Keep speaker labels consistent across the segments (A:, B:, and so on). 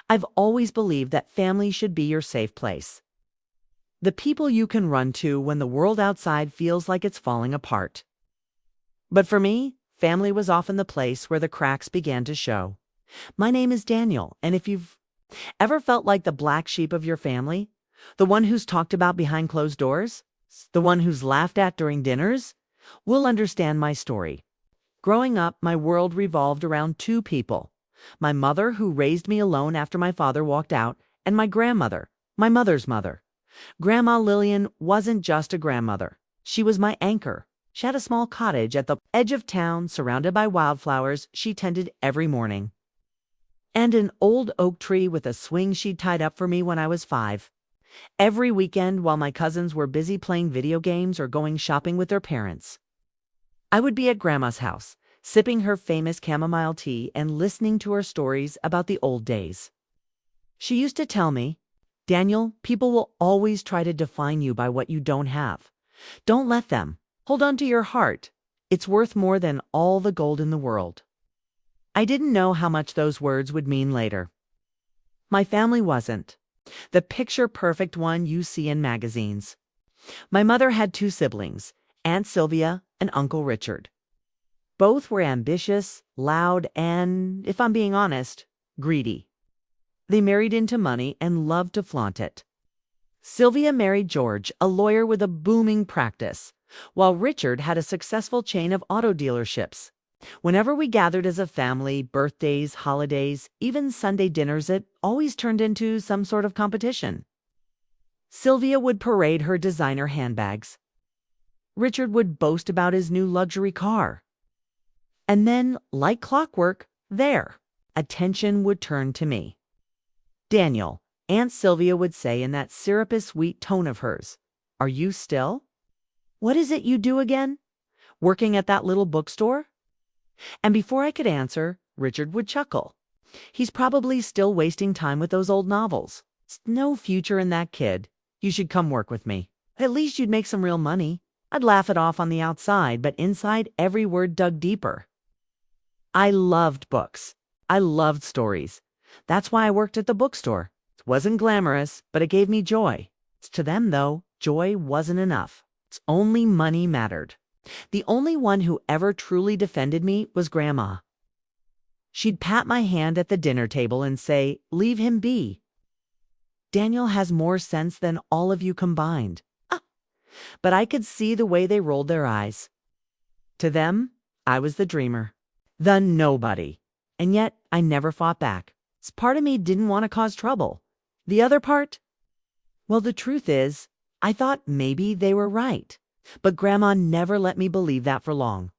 A: I've always believed that family should be your safe place. The people you can run to when the world outside feels like it's falling apart. But for me, family was often the place where the cracks began to show. My name is Daniel, and if you've ever felt like the black sheep of your family, the one who's talked about behind closed doors, the one who's laughed at during dinners, will understand my story. Growing up, my world revolved around two people: my mother, who raised me alone after my father walked out, and my grandmother, my mother's mother. Grandma Lillian wasn't just a grandmother. She was my anchor. She had a small cottage at the edge of town, surrounded by wildflowers she tended every morning, and an old oak tree with a swing she'd tied up for me when I was 5. Every weekend, while my cousins were busy playing video games or going shopping with their parents, I would be at Grandma's house, sipping her famous chamomile tea and listening to her stories about the old days. She used to tell me, "Daniel, people will always try to define you by what you don't have. Don't let them. Hold on to your heart. It's worth more than all the gold in the world." I didn't know how much those words would mean later. My family wasn't the picture-perfect one you see in magazines. My mother had 2 siblings, Aunt Sylvia and Uncle Richard. Both were ambitious, loud, and, if I'm being honest, greedy. They married into money and loved to flaunt it. Sylvia married George, a lawyer with a booming practice, while Richard had a successful chain of auto dealerships. Whenever we gathered as a family, birthdays, holidays, even Sunday dinners, it always turned into some sort of competition. Sylvia would parade her designer handbags. Richard would boast about his new luxury car. And then, like clockwork, attention would turn to me. "Daniel," Aunt Sylvia would say in that syrupy sweet tone of hers, "are you still? What is it you do again? Working at that little bookstore?" And before I could answer, Richard would chuckle. "He's probably still wasting time with those old novels. There's no future in that kid. You should come work with me. At least you'd make some real money." I'd laugh it off on the outside, but inside every word dug deeper. I loved books. I loved stories. That's why I worked at the bookstore. It wasn't glamorous, but it gave me joy. To them, though, joy wasn't enough. It's only money mattered. The only one who ever truly defended me was Grandma. She'd pat my hand at the dinner table and say, "Leave him be. Daniel has more sense than all of you combined." But I could see the way they rolled their eyes. To them, I was the dreamer, the nobody. And yet, I never fought back. Part of me didn't want to cause trouble. The other part? Well, the truth is, I thought maybe they were right. But Grandma never let me believe that for long.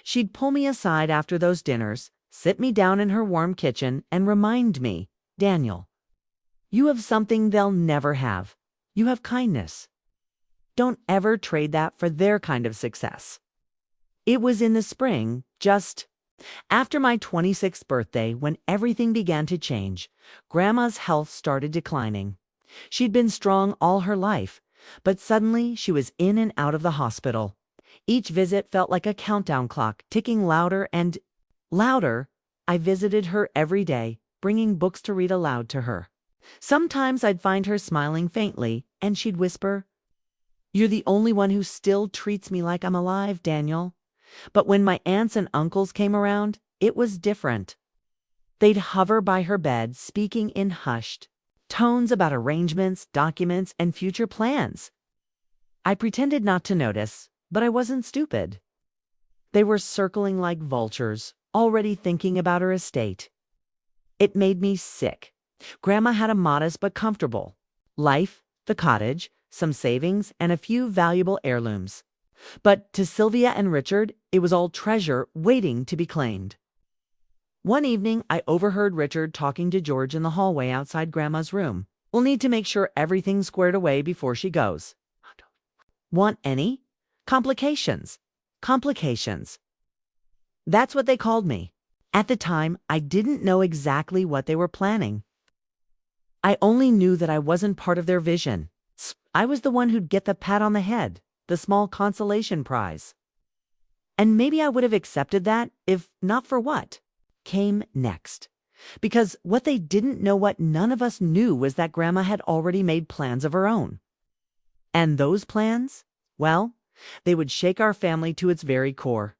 A: She'd pull me aside after those dinners, sit me down in her warm kitchen, and remind me, "Daniel, you have something they'll never have. You have kindness. Don't ever trade that for their kind of success." It was in the spring, just after my 26th birthday, when everything began to change. Grandma's health started declining. She'd been strong all her life, but suddenly she was in and out of the hospital. Each visit felt like a countdown clock, ticking louder and louder. I visited her every day, bringing books to read aloud to her. Sometimes I'd find her smiling faintly, and she'd whisper, "You're the only one who still treats me like I'm alive, Daniel." But when my aunts and uncles came around, it was different. They'd hover by her bed, speaking in hushed tones about arrangements, documents, and future plans. I pretended not to notice, but I wasn't stupid. They were circling like vultures, already thinking about her estate. It made me sick. Grandma had a modest but comfortable life: the cottage, some savings, and a few valuable heirlooms. But to Sylvia and Richard, it was all treasure waiting to be claimed. One evening, I overheard Richard talking to George in the hallway outside Grandma's room. "We'll need to make sure everything's squared away before she goes." Want any? Complications. Complications. That's what they called me. At the time, I didn't know exactly what they were planning. I only knew that I wasn't part of their vision. I was the one who'd get the pat on the head, the small consolation prize. And maybe I would have accepted that if not for what came next. Because what they didn't know, what none of us knew, was that Grandma had already made plans of her own. And those plans? Well, they would shake our family to its very core.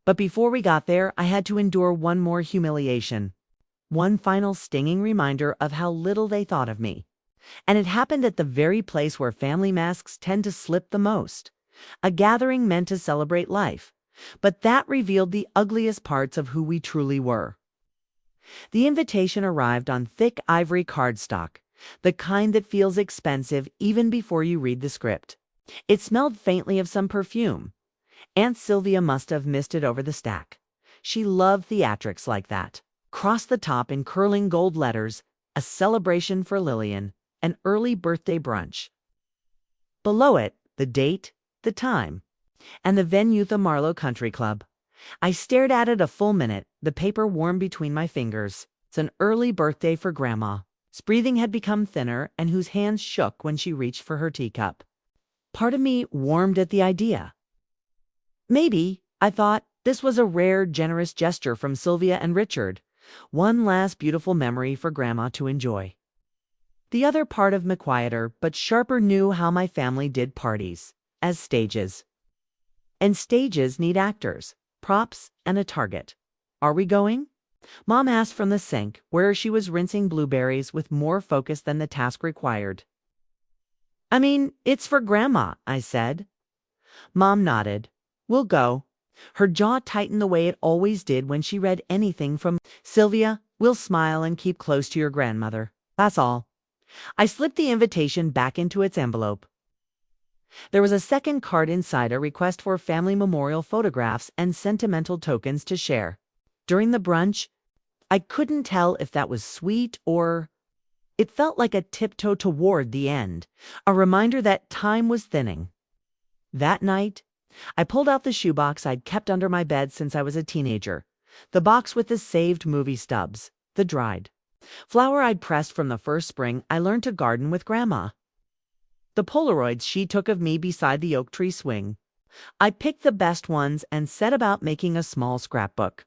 A: But before we got there, I had to endure one more humiliation. One final stinging reminder of how little they thought of me. And it happened at the very place where family masks tend to slip the most. A gathering meant to celebrate life. But that revealed the ugliest parts of who we truly were. The invitation arrived on thick ivory cardstock, the kind that feels expensive even before you read the script. It smelled faintly of some perfume. Aunt Sylvia must have missed it over the stack. She loved theatrics like that. Across the top in curling gold letters, a celebration for Lillian, an early birthday brunch. Below it, the date, the time, and the venue, the Marlowe Country Club. I stared at it a full minute, the paper warm between my fingers. It's an early birthday for Grandma, whose breathing had become thinner and whose hands shook when she reached for her teacup. Part of me warmed at the idea. Maybe, I thought, this was a rare, generous gesture from Sylvia and Richard. One last beautiful memory for Grandma to enjoy. The other part of me, quieter but sharper, knew how my family did parties, as stages. And stages need actors, props, and a target. Are we going? Mom asked from the sink, where she was rinsing blueberries with more focus than the task required. I mean, it's for Grandma, I said. Mom nodded. We'll go. Her jaw tightened the way it always did when she read anything from Sylvia. We'll smile and keep close to your grandmother. That's all. I slipped the invitation back into its envelope. There was a second card inside, a request for family memorial photographs and sentimental tokens to share. During the brunch, I couldn't tell if that was sweet or... It felt like a tiptoe toward the end, a reminder that time was thinning. That night, I pulled out the shoebox I'd kept under my bed since I was a teenager, the box with the saved movie stubs, the dried flower I'd pressed from the first spring I learned to garden with Grandma. The Polaroids she took of me beside the oak tree swing. I picked the best ones and set about making a small scrapbook,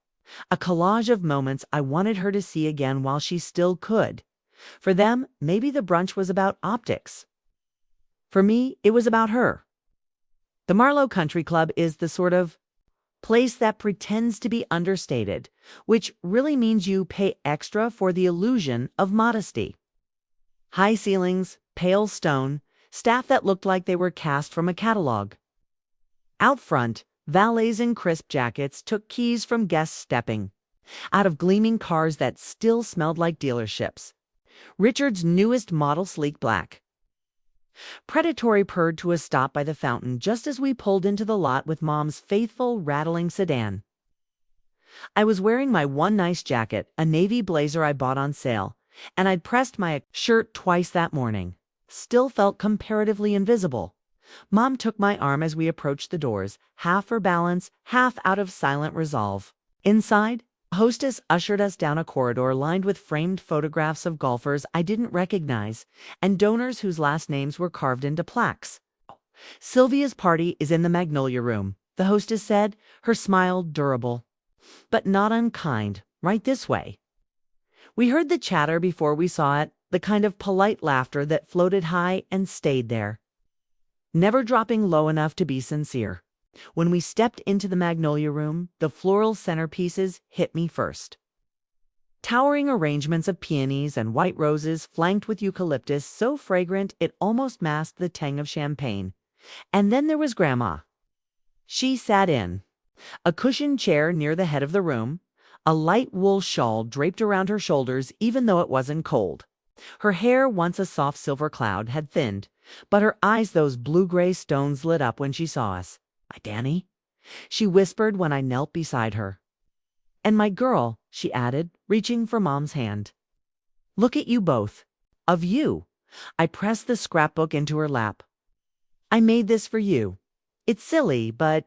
A: a collage of moments I wanted her to see again while she still could. For them, maybe the brunch was about optics. For me, it was about her. The Marlowe Country Club is the sort of place that pretends to be understated, which really means you pay extra for the illusion of modesty. High ceilings, pale stone, staff that looked like they were cast from a catalog. Out front, valets in crisp jackets took keys from guests stepping out of gleaming cars that still smelled like dealerships. Richard's newest model, sleek black. Predatory purred to a stop by the fountain just as we pulled into the lot with Mom's faithful, rattling sedan. I was wearing my one nice jacket, a navy blazer I bought on sale, and I'd pressed my shirt twice that morning. Still felt comparatively invisible. Mom took my arm as we approached the doors, half for balance, half out of silent resolve. Inside, a hostess ushered us down a corridor lined with framed photographs of golfers I didn't recognize and donors whose last names were carved into plaques. Sylvia's party is in the Magnolia Room, the hostess said, her smile durable, but not unkind. Right this way. We heard the chatter before we saw it, the kind of polite laughter that floated high and stayed there, never dropping low enough to be sincere. When we stepped into the Magnolia Room, the floral centerpieces hit me first. Towering arrangements of peonies and white roses flanked with eucalyptus so fragrant it almost masked the tang of champagne. And then there was Grandma. She sat in a cushioned chair near the head of the room, a light wool shawl draped around her shoulders even though it wasn't cold. Her hair, once a soft silver cloud, had thinned, but her eyes, those blue-gray stones, lit up when she saw us. "My Danny," she whispered when I knelt beside her. "And my girl," she added, reaching for Mom's hand. "Look at you both. Of you." I pressed the scrapbook into her lap. "I made this for you. It's silly, but..."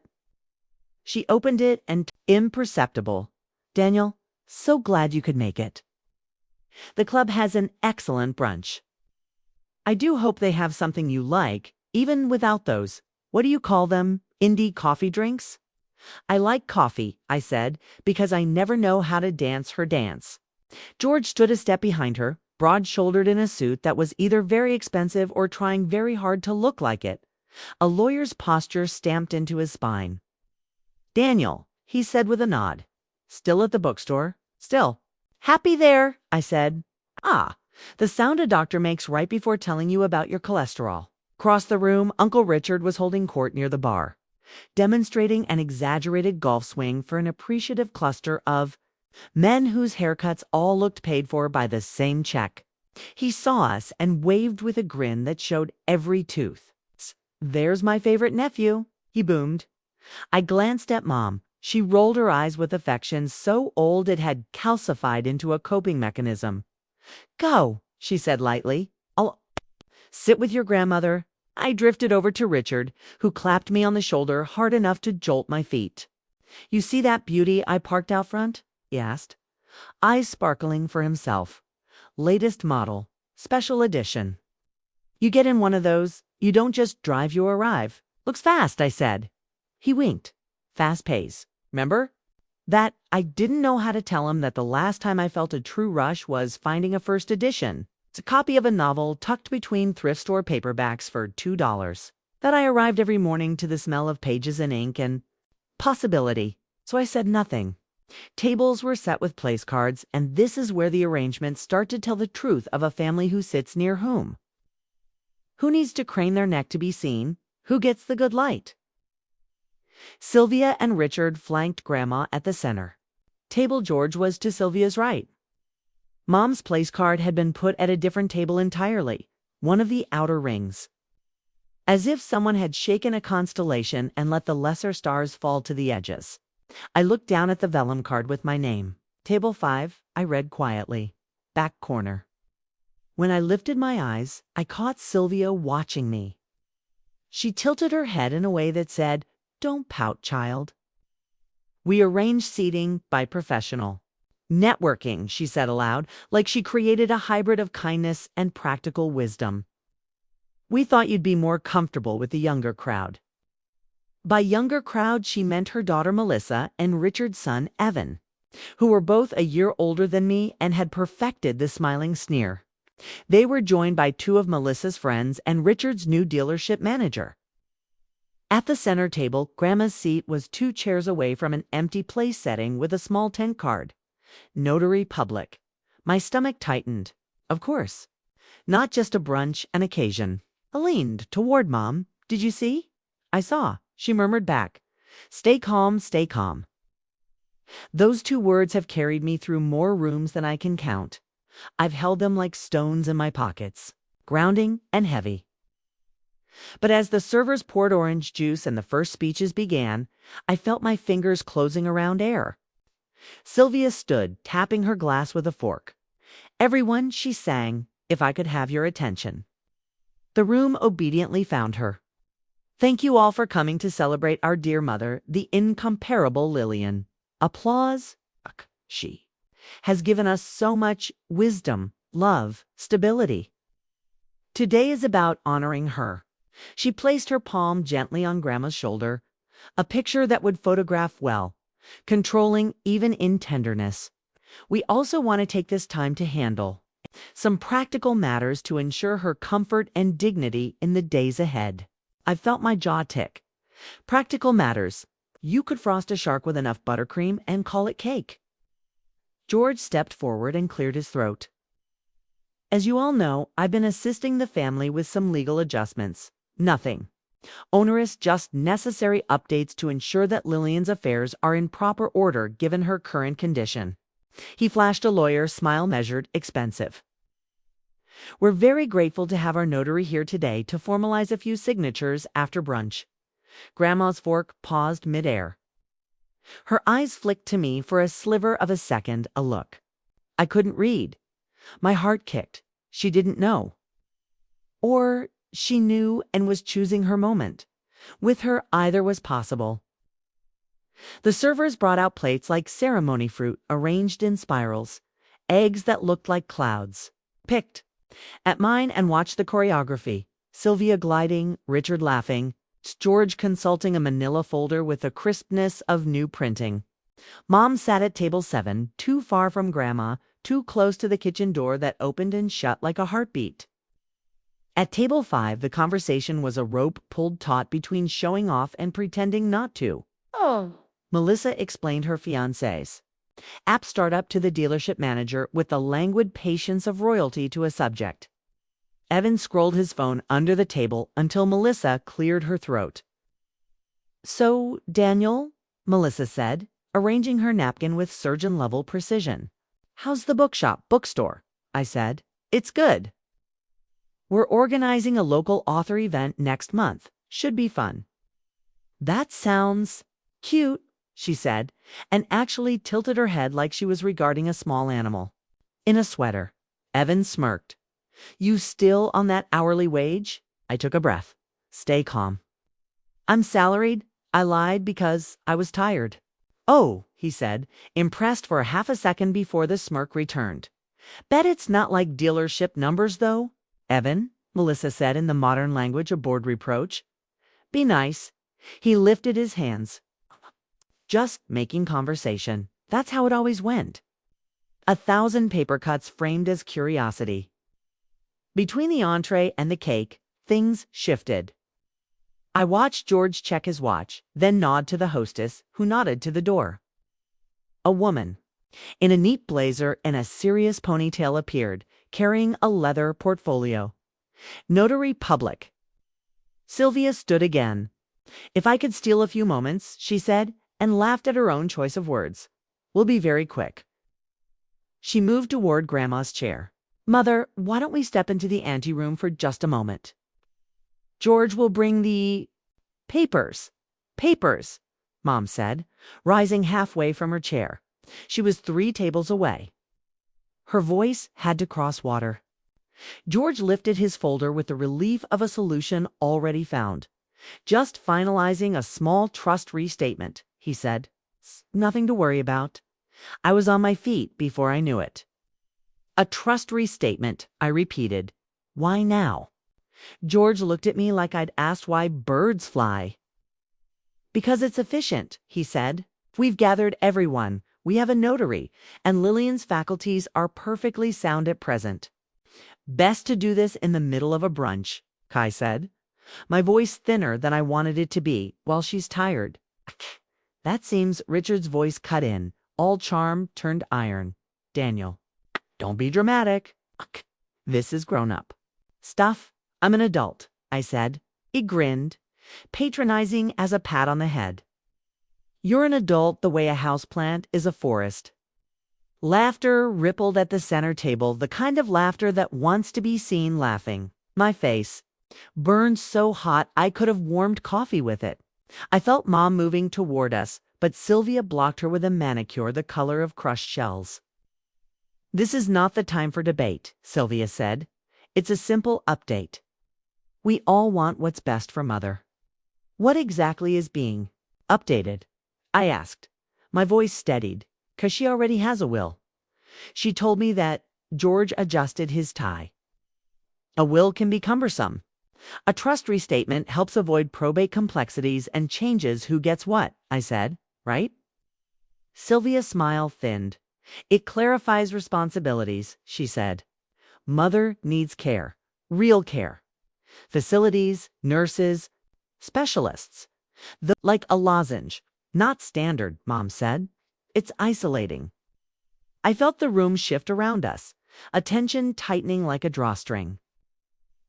A: She opened it and imperceptible. "Daniel, so glad you could make it. The club has an excellent brunch. I do hope they have something you like, even without those, what do you call them, indie coffee drinks?" "I like coffee," I said, because I never know how to dance her dance. George stood a step behind her, broad-shouldered in a suit that was either very expensive or trying very hard to look like it. A lawyer's posture stamped into his spine. "Daniel," he said with a nod. "Still at the bookstore?" "Still." "Happy there," I said. "Ah, the sound a doctor makes right before telling you about your cholesterol." Across the room, Uncle Richard was holding court near the bar, demonstrating an exaggerated golf swing for an appreciative cluster of men whose haircuts all looked paid for by the same check. He saw us and waved with a grin that showed every tooth. "There's my favorite nephew," he boomed. I glanced at Mom. She rolled her eyes with affection so old it had calcified into a coping mechanism. "Go," she said lightly. "I'll sit with your grandmother." I drifted over to Richard, who clapped me on the shoulder hard enough to jolt my feet. "You see that beauty I parked out front?" he asked, eyes sparkling for himself. "Latest model, special edition. You get in one of those, you don't just drive, you arrive." "Looks fast," I said. He winked. "Fast pays. Remember? That I didn't know how to tell him that the last time I felt a true rush was finding a first edition. It's a copy of a novel tucked between thrift store paperbacks for $2. That I arrived every morning to the smell of pages and ink and possibility. So I said nothing. Tables were set with place cards, and this is where the arrangements start to tell the truth of a family who sits near whom. Who needs to crane their neck to be seen? Who gets the good light? Sylvia and Richard flanked Grandma at the center. Table George was to Sylvia's right. Mom's place card had been put at a different table entirely, one of the outer rings. As if someone had shaken a constellation and let the lesser stars fall to the edges. I looked down at the vellum card with my name. "Table 5, I read quietly. Back corner." When I lifted my eyes, I caught Sylvia watching me. She tilted her head in a way that said, "Don't pout, child." We arranged seating by professional. "Networking," she said aloud, like she created a hybrid of kindness and practical wisdom. "We thought you'd be more comfortable with the younger crowd." By younger crowd, she meant her daughter Melissa and Richard's son Evan, who were both a year older than me and had perfected the smiling sneer. They were joined by two of Melissa's friends and Richard's new dealership manager. At the center table, Grandma's seat was 2 chairs away from an empty place setting with a small tent card. Notary public. My stomach tightened. Of course. Not just a brunch, an occasion. I leaned toward Mom. "Did you see?" "I saw," she murmured back. "Stay calm, stay calm." Those 2 words have carried me through more rooms than I can count. I've held them like stones in my pockets, grounding and heavy. But as the servers poured orange juice and the first speeches began, I felt my fingers closing around air. Sylvia stood, tapping her glass with a fork. "Everyone," she sang, "if I could have your attention." The room obediently found her. "Thank you all for coming to celebrate our dear mother, the incomparable Lillian. Applause, she has given us so much wisdom, love, stability. Today is about honoring her." She placed her palm gently on Grandma's shoulder, a picture that would photograph well, controlling even in tenderness. "We also want to take this time to handle some practical matters to ensure her comfort and dignity in the days ahead." I felt my jaw tick. Practical matters. You could frost a shark with enough buttercream and call it cake. George stepped forward and cleared his throat. "As you all know, I've been assisting the family with some legal adjustments. Nothing onerous, just necessary updates to ensure that Lillian's affairs are in proper order given her current condition." He flashed a lawyer, smile measured, expensive. "We're very grateful to have our notary here today to formalize a few signatures after brunch." Grandma's fork paused midair. Her eyes flicked to me for a sliver of a second, a look. I couldn't read. My heart kicked. She didn't know. Or she knew and was choosing her moment. With her, either was possible. The servers brought out plates like ceremony fruit arranged in spirals, eggs that looked like clouds. Picked at mine and watched the choreography. Sylvia gliding, Richard laughing, George consulting a manila folder with the crispness of new printing. Mom sat at table 7, too far from Grandma, too close to the kitchen door that opened and shut like a heartbeat. At table 5, the conversation was a rope pulled taut between showing off and pretending not to.
B: Oh.
A: Melissa explained her fiancé's app startup to the dealership manager with the languid patience of royalty to a subject. Evan scrolled his phone under the table until Melissa cleared her throat. "So, Daniel," Melissa said, arranging her napkin with surgeon-level precision. "How's the bookstore?" I said. "It's good. We're organizing a local author event next month. Should be fun." "That sounds cute," she said, and actually tilted her head like she was regarding a small animal. In a sweater. Evan smirked. "You still on that hourly wage?" I took a breath. "Stay calm." "I'm salaried," I lied because I was tired. "Oh," he said, impressed for half a second before the smirk returned. "Bet it's not like dealership numbers, though?" "Evan," Melissa said in the modern language of bored reproach. "Be nice." He lifted his hands. "Just making conversation. That's how it always went." 1,000 paper cuts framed as curiosity. Between the entree and the cake, things shifted. I watched George check his watch, then nod to the hostess, who nodded to the door. A woman, in a neat blazer and a serious ponytail, appeared, carrying a leather portfolio. "Notary Public." Sylvia stood again. "If I could steal a few moments," she said, and laughed at her own choice of words. "We'll be very quick." She moved toward Grandma's chair. "Mother, why don't we step into the anteroom for just a moment? George will bring the papers." "Papers," Mom said, rising halfway from her chair. She was 3 tables away. Her voice had to cross water. George lifted his folder with the relief of a solution already found. "Just finalizing a small trust restatement," he said. "Nothing to worry about." I was on my feet before I knew it. "A trust restatement," I repeated. "Why now?" George looked at me like I'd asked why birds fly. "Because it's efficient," he said. "We've gathered everyone. We have a notary, and Lillian's faculties are perfectly sound at present." "Best to do this in the middle of a brunch," Kai said, my voice thinner than I wanted it to be, "while she's tired." That seems Richard's voice cut in, all charm turned iron. "Daniel, don't be dramatic. This is grown-up stuff. I'm an adult," I said. He grinned, patronizing as a pat on the head. "You're an adult the way a houseplant is a forest." Laughter rippled at the center table, the kind of laughter that wants to be seen laughing. My face burned so hot I could have warmed coffee with it. I felt Mom moving toward us, but Sylvia blocked her with a manicure the color of crushed shells. "This is not the time for debate," Sylvia said. "It's a simple update. We all want what's best for Mother." "What exactly is being updated?" I asked. My voice steadied, 'cause she already has a will. She told me that George adjusted his tie. "A will can be cumbersome. A trust restatement helps avoid probate complexities and changes who gets what," I said, "right?" Sylvia's smile thinned. "It clarifies responsibilities," she said. "Mother needs care, real care. Facilities, nurses, specialists. Like a lozenge. Not standard," Mom said. "It's isolating." I felt the room shift around us, attention tightening like a drawstring.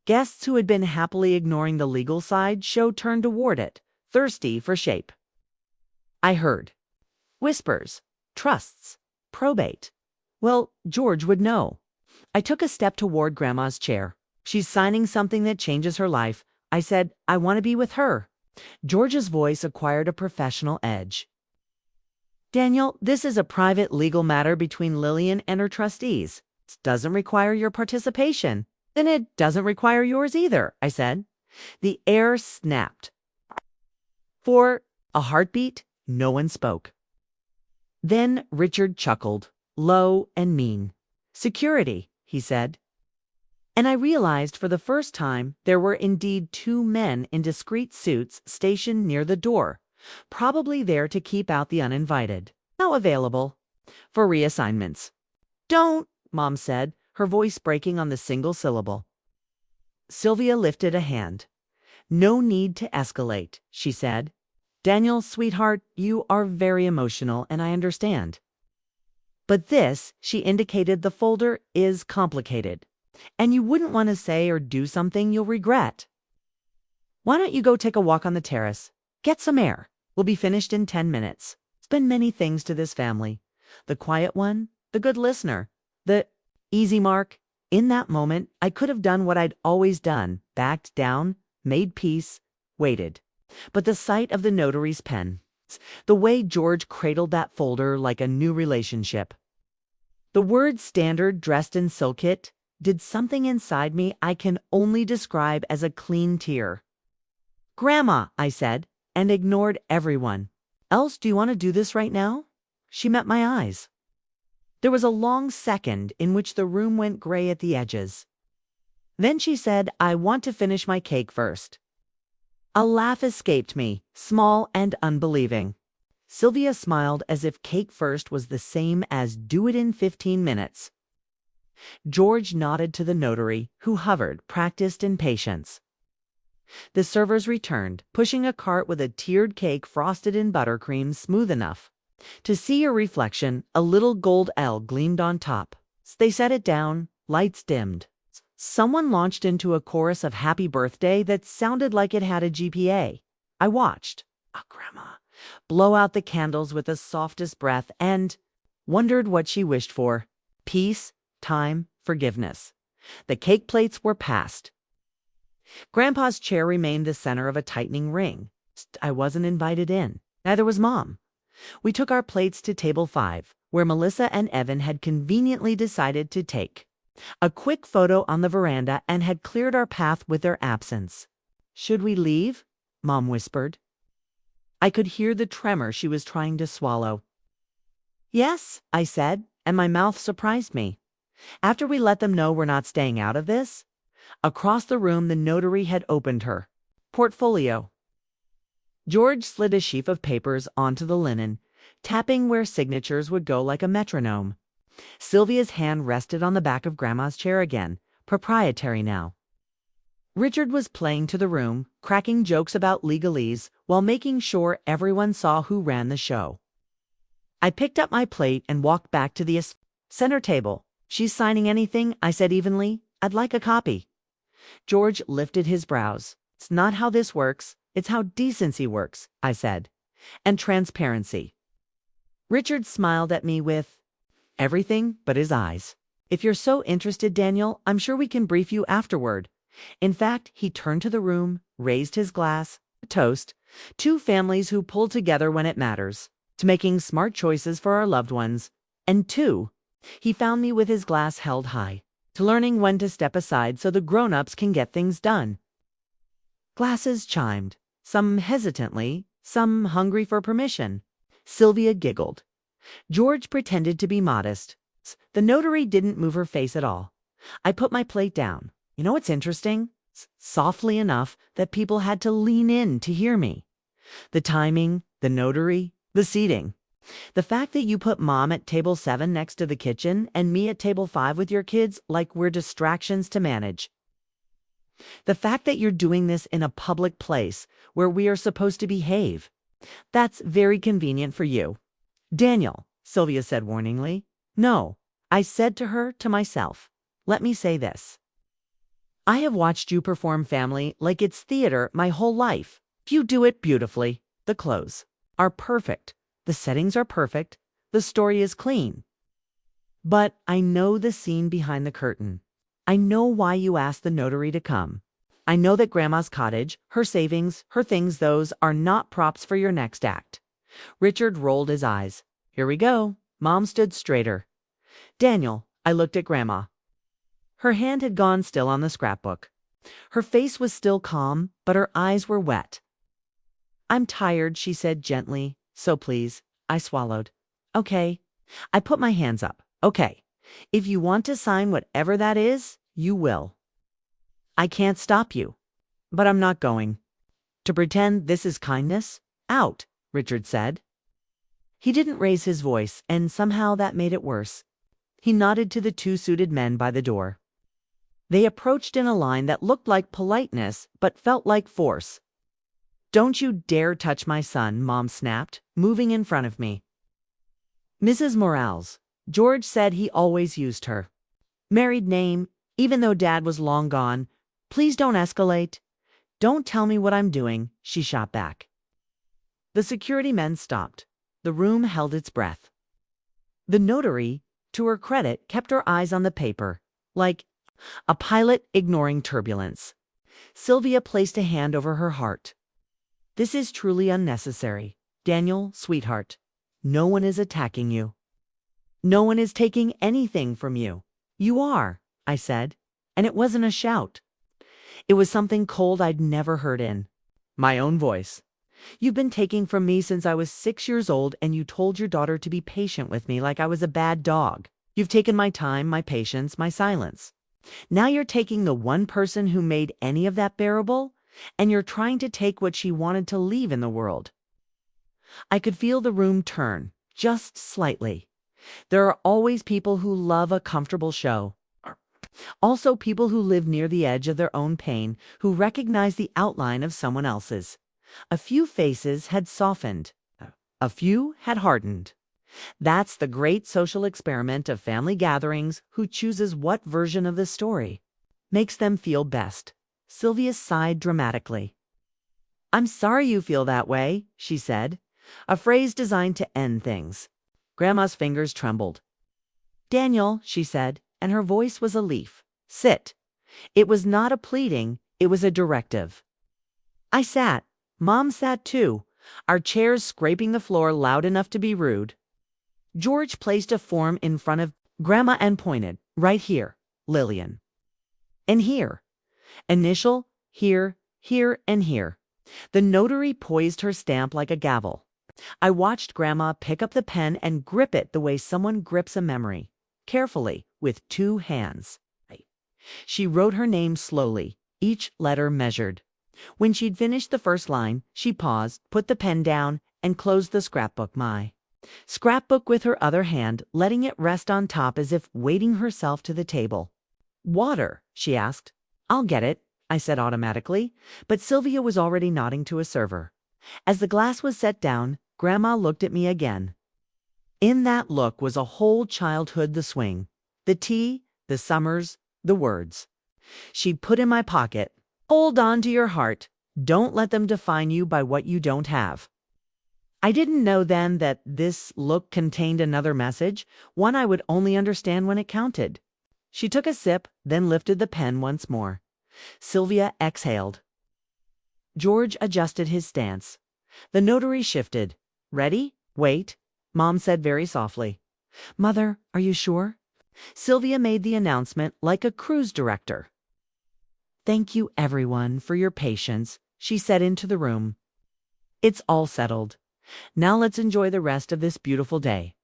A: Guests who had been happily ignoring the legal side turned toward it, thirsty for shape. I heard whispers, trusts, probate. Well, George would know. I took a step toward Grandma's chair. "She's signing something that changes her life." I said, "I want to be with her." George's voice acquired a professional edge. "Daniel, this is a private legal matter between Lillian and her trustees. It doesn't require your participation." "Then it doesn't require yours either," I said. The air snapped. For a heartbeat, no one spoke. Then Richard chuckled, low and mean. "Security," he said. And I realized for the first time there were indeed 2 men in discreet suits stationed near the door, probably there to keep out the uninvited. Now available for reassignments. Don't, Mom said, her voice breaking on the single syllable. Sylvia lifted a hand. No need to escalate, she said. Daniel, sweetheart, you are very emotional, and I understand. But this, she indicated the folder, is complicated. And you wouldn't want to say or do something you'll regret. Why don't you go take a walk on the terrace? Get some air. We'll be finished in 10 minutes. It's been many things to this family. The quiet one, the good listener, the easy mark. In that moment, I could have done what I'd always done, backed down, made peace, waited. But the sight of the notary's pen, the way George cradled that folder like a new relationship, the word standard dressed in silkit, did something inside me I can only describe as a clean tear. Grandma, I said, and ignored everyone. Else, do you want to do this right now? She met my eyes. There was a long second in which the room went gray at the edges. Then she said, I want to finish my cake first. A laugh escaped me, small and unbelieving. Sylvia smiled as if cake first was the same as do it in 15 minutes. George nodded to the notary, who hovered, practiced in patience. The servers returned, pushing a cart with a tiered cake frosted in buttercream smooth enough to see your reflection. A little gold L gleamed on top. They set it down, lights dimmed. Someone launched into a chorus of happy birthday that sounded like it had a GPA. I watched, Grandma, blow out the candles with the softest breath and wondered what she wished for. Peace, time, forgiveness. The cake plates were passed. Grandpa's chair remained the center of a tightening ring. I wasn't invited in. Neither was Mom. We took our plates to table 5, where Melissa and Evan had conveniently decided to take a quick photo on the veranda and had cleared our path with their absence. Should we leave? Mom whispered. I could hear the tremor she was trying to swallow. Yes, I said, and my mouth surprised me. After we let them know we're not staying out of this, across the room the notary had opened her portfolio. George slid a sheaf of papers onto the linen, tapping where signatures would go like a metronome. Sylvia's hand rested on the back of Grandma's chair again, proprietary now. Richard was playing to the room, cracking jokes about legalese while making sure everyone saw who ran the show. I picked up my plate and walked back to the center table. She's signing anything? I said evenly. I'd like a copy. George lifted his brows. It's not how this works. It's how decency works, I said. And transparency. Richard smiled at me with everything but his eyes. If you're so interested, Daniel, I'm sure we can brief you afterward. In fact, he turned to the room, raised his glass, a toast, 2 families who pull together when it matters, to making smart choices for our loved ones, and 2, he found me with his glass held high, to learning when to step aside so the grown-ups can get things done. Glasses chimed, some hesitantly, some hungry for permission. Sylvia giggled. George pretended to be modest. The notary didn't move her face at all. I put my plate down. You know what's interesting? Softly enough that people had to lean in to hear me. The timing, the notary, the seating. The fact that you put Mom at table 7 next to the kitchen and me at table 5 with your kids like we're distractions to manage. The fact that you're doing this in a public place where we are supposed to behave. That's very convenient for you. Daniel, Sylvia said warningly. No, I said to her, to myself. Let me say this. I have watched you perform family like it's theater my whole life. You do it beautifully. The clothes are perfect. The settings are perfect. The story is clean. But I know the scene behind the curtain. I know why you asked the notary to come. I know that Grandma's cottage, her savings, her things, those are not props for your next act. Richard rolled his eyes. Here we go. Mom stood straighter. Daniel, I looked at Grandma. Her hand had gone still on the scrapbook. Her face was still calm, but her eyes were wet. I'm tired, she said gently. So please, I swallowed. Okay. I put my hands up. Okay. If you want to sign whatever that is, you will. I can't stop you. But I'm not going. To pretend this is kindness? Out, Richard said. He didn't raise his voice, and somehow that made it worse. He nodded to the two suited men by the door. They approached in a line that looked like politeness but felt like force. "Don't you dare touch my son," Mom snapped, moving in front of me. "Mrs. Morales." George said he always used her. Married name, even though Dad was long gone. "Please don't escalate." "Don't tell me what I'm doing," she shot back. The security men stopped. The room held its breath. The notary, to her credit, kept her eyes on the paper, like a pilot ignoring turbulence. Sylvia placed a hand over her heart. "This is truly unnecessary. Daniel, sweetheart, no one is attacking you. No one is taking anything from you." "You are," I said, and it wasn't a shout. It was something cold I'd never heard in my own voice. "You've been taking from me since I was 6 years old, and you told your daughter to be patient with me like I was a bad dog. You've taken my time, my patience, my silence. Now you're taking the one person who made any of that bearable, and you're trying to take what she wanted to leave in the world." I could feel the room turn, just slightly. There are always people who love a comfortable show. Also people who live near the edge of their own pain, who recognize the outline of someone else's. A few faces had softened. A few had hardened. That's the great social experiment of family gatherings. Who chooses what version of the story makes them feel best? Sylvia sighed dramatically. "I'm sorry you feel that way," she said, a phrase designed to end things. Grandma's fingers trembled. "Daniel," she said, and her voice was a leaf. "Sit." It was not a pleading, it was a directive. I sat. Mom sat too, our chairs scraping the floor loud enough to be rude. George placed a form in front of Grandma and pointed. "Right here, Lillian. And here. Initial, here, here, and here." The notary poised her stamp like a gavel. I watched Grandma pick up the pen and grip it the way someone grips a memory, carefully, with 2 hands. She wrote her name slowly, each letter measured. When she'd finished the first line, she paused, put the pen down, and closed the scrapbook. My scrapbook with her other hand, letting it rest on top as if weighting herself to the table. "Water?" she asked. "I'll get it," I said automatically, but Sylvia was already nodding to a server. As the glass was set down, Grandma looked at me again. In that look was a whole childhood, the swing, the tea, the summers, the words. She'd put in my pocket. "Hold on to your heart. Don't let them define you by what you don't have." I didn't know then that this look contained another message, one I would only understand when it counted. She took a sip, then lifted the pen once more. Sylvia exhaled. George adjusted his stance. The notary shifted. "Ready? Wait," Mom said very softly. "Mother, are you sure?" Sylvia made the announcement like a cruise director. "Thank you, everyone, for your patience," she said into the room. "It's all settled. Now let's enjoy the rest of this beautiful day."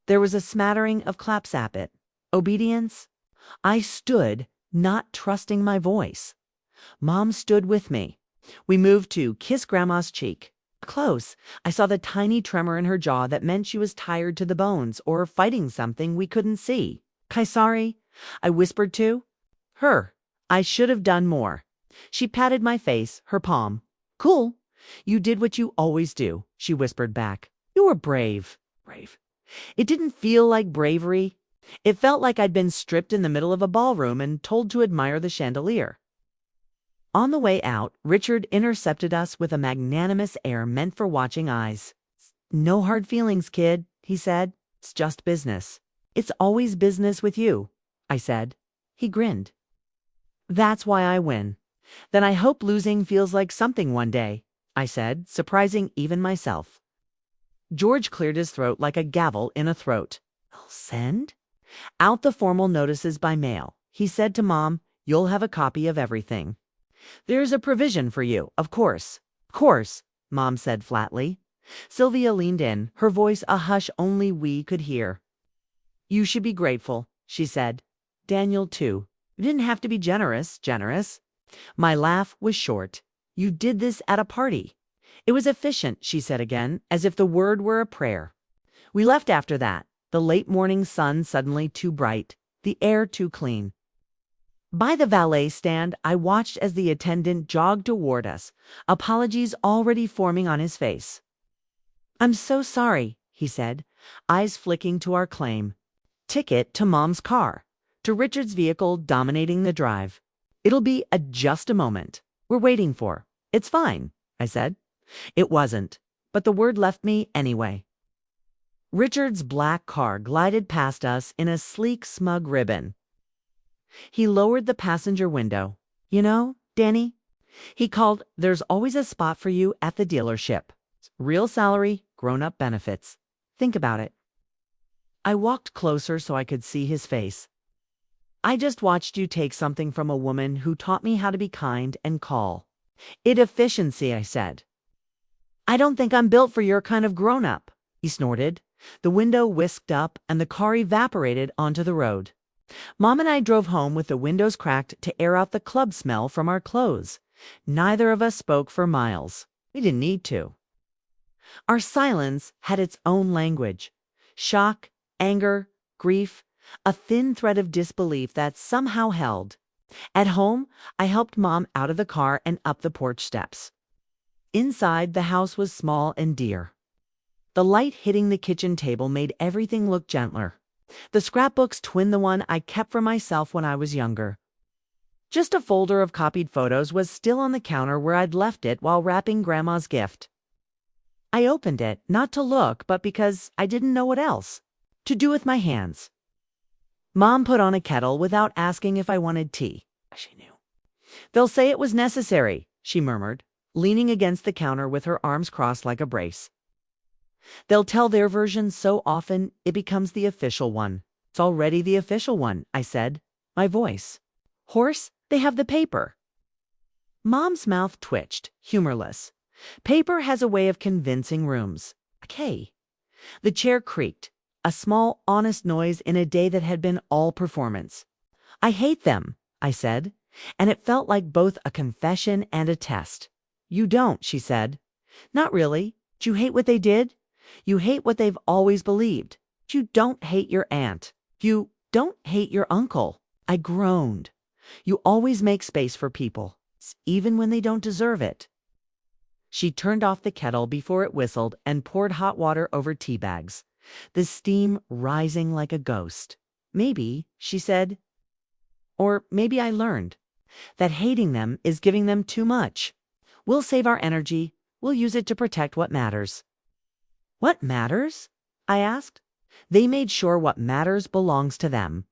A: There was a smattering of clapsapit. Obedience? I stood, not trusting my voice. Mom stood with me. We moved to kiss Grandma's cheek. Close, I saw the tiny tremor in her jaw that meant she was tired to the bones or fighting something we couldn't see. "Kaisari," I whispered to her. I should have done more. She patted my face, her palm. "Cool. You did what you always do," she whispered back. "You were brave." Brave. It didn't feel like bravery. It felt like I'd been stripped in the middle of a ballroom and told to admire the chandelier. On the way out, Richard intercepted us with a magnanimous air meant for watching eyes. "No hard feelings, kid," he said. "It's just business." "It's always business with you," I said. He grinned. "That's why I win." "Then I hope losing feels like something one day," I said, surprising even myself. George cleared his throat like a gavel in a throat. "I'll send out the formal notices by mail," he said to Mom. "You'll have a copy of everything. There's a provision for you, of course." "Of course," Mom said flatly. Sylvia leaned in, her voice a hush only we could hear. "You should be grateful," she said. "Daniel, too. You didn't have to be generous." My laugh was short. "You did this at a party." "It was efficient," she said again, as if the word were a prayer. We left after that. the late morning sun suddenly too bright, the air too clean. By the valet stand, I watched as the attendant jogged toward us, apologies already forming on his face. "I'm so sorry," he said, eyes flicking to our claim. "Ticket to Mom's car, to Richard's vehicle dominating the drive. It'll be just a moment. We're waiting for." "It's fine," I said. It wasn't, but the word left me anyway. Richard's black car glided past us in a sleek, smug ribbon. He lowered the passenger window. "You know, Danny," he called, "there's always a spot for you at the dealership. Real salary, grown-up benefits. Think about it." I walked closer so I could see his face. "I just watched you take something from a woman who taught me how to be kind and call it efficiency," I said. "I don't think I'm built for your kind of grown-up," he snorted. The window whisked up and the car evaporated onto the road. Mom and I drove home with the windows cracked to air out the club smell from our clothes. Neither of us spoke for miles. We didn't need to. Our silence had its own language. Shock, anger, grief, a thin thread of disbelief that somehow held. At home, I helped Mom out of the car and up the porch steps. Inside, the house was small and dear. The light hitting the kitchen table made everything look gentler. The scrapbooks twinned the one I kept for myself when I was younger. Just a folder of copied photos was still on the counter where I'd left it while wrapping Grandma's gift. I opened it, not to look, but because I didn't know what else to do with my hands. Mom put on a kettle without asking if I wanted tea. She knew. "They'll say it was necessary," she murmured, leaning against the counter with her arms crossed like a brace. "They'll tell their version so often it becomes the official one." "It's already the official one," I said, my voice hoarse. "They have the paper." Mom's mouth twitched, humorless. Paper has a way of convincing rooms. Okay. The chair creaked, a small, honest noise in a day that had been all performance. "I hate them," I said, and it felt like both a confession and a test. "You don't," she said. "Not really. Do you hate what they did? You hate what they've always believed. You don't hate your aunt. You don't hate your uncle." I groaned. "You always make space for people, even when they don't deserve it." She turned off the kettle before it whistled and poured hot water over tea bags, the steam rising like a ghost. "Maybe," she said, "or maybe I learned, that hating them is giving them too much. We'll save our energy. We'll use it to protect what matters." "What matters?" I asked. "They made sure what matters belongs to them."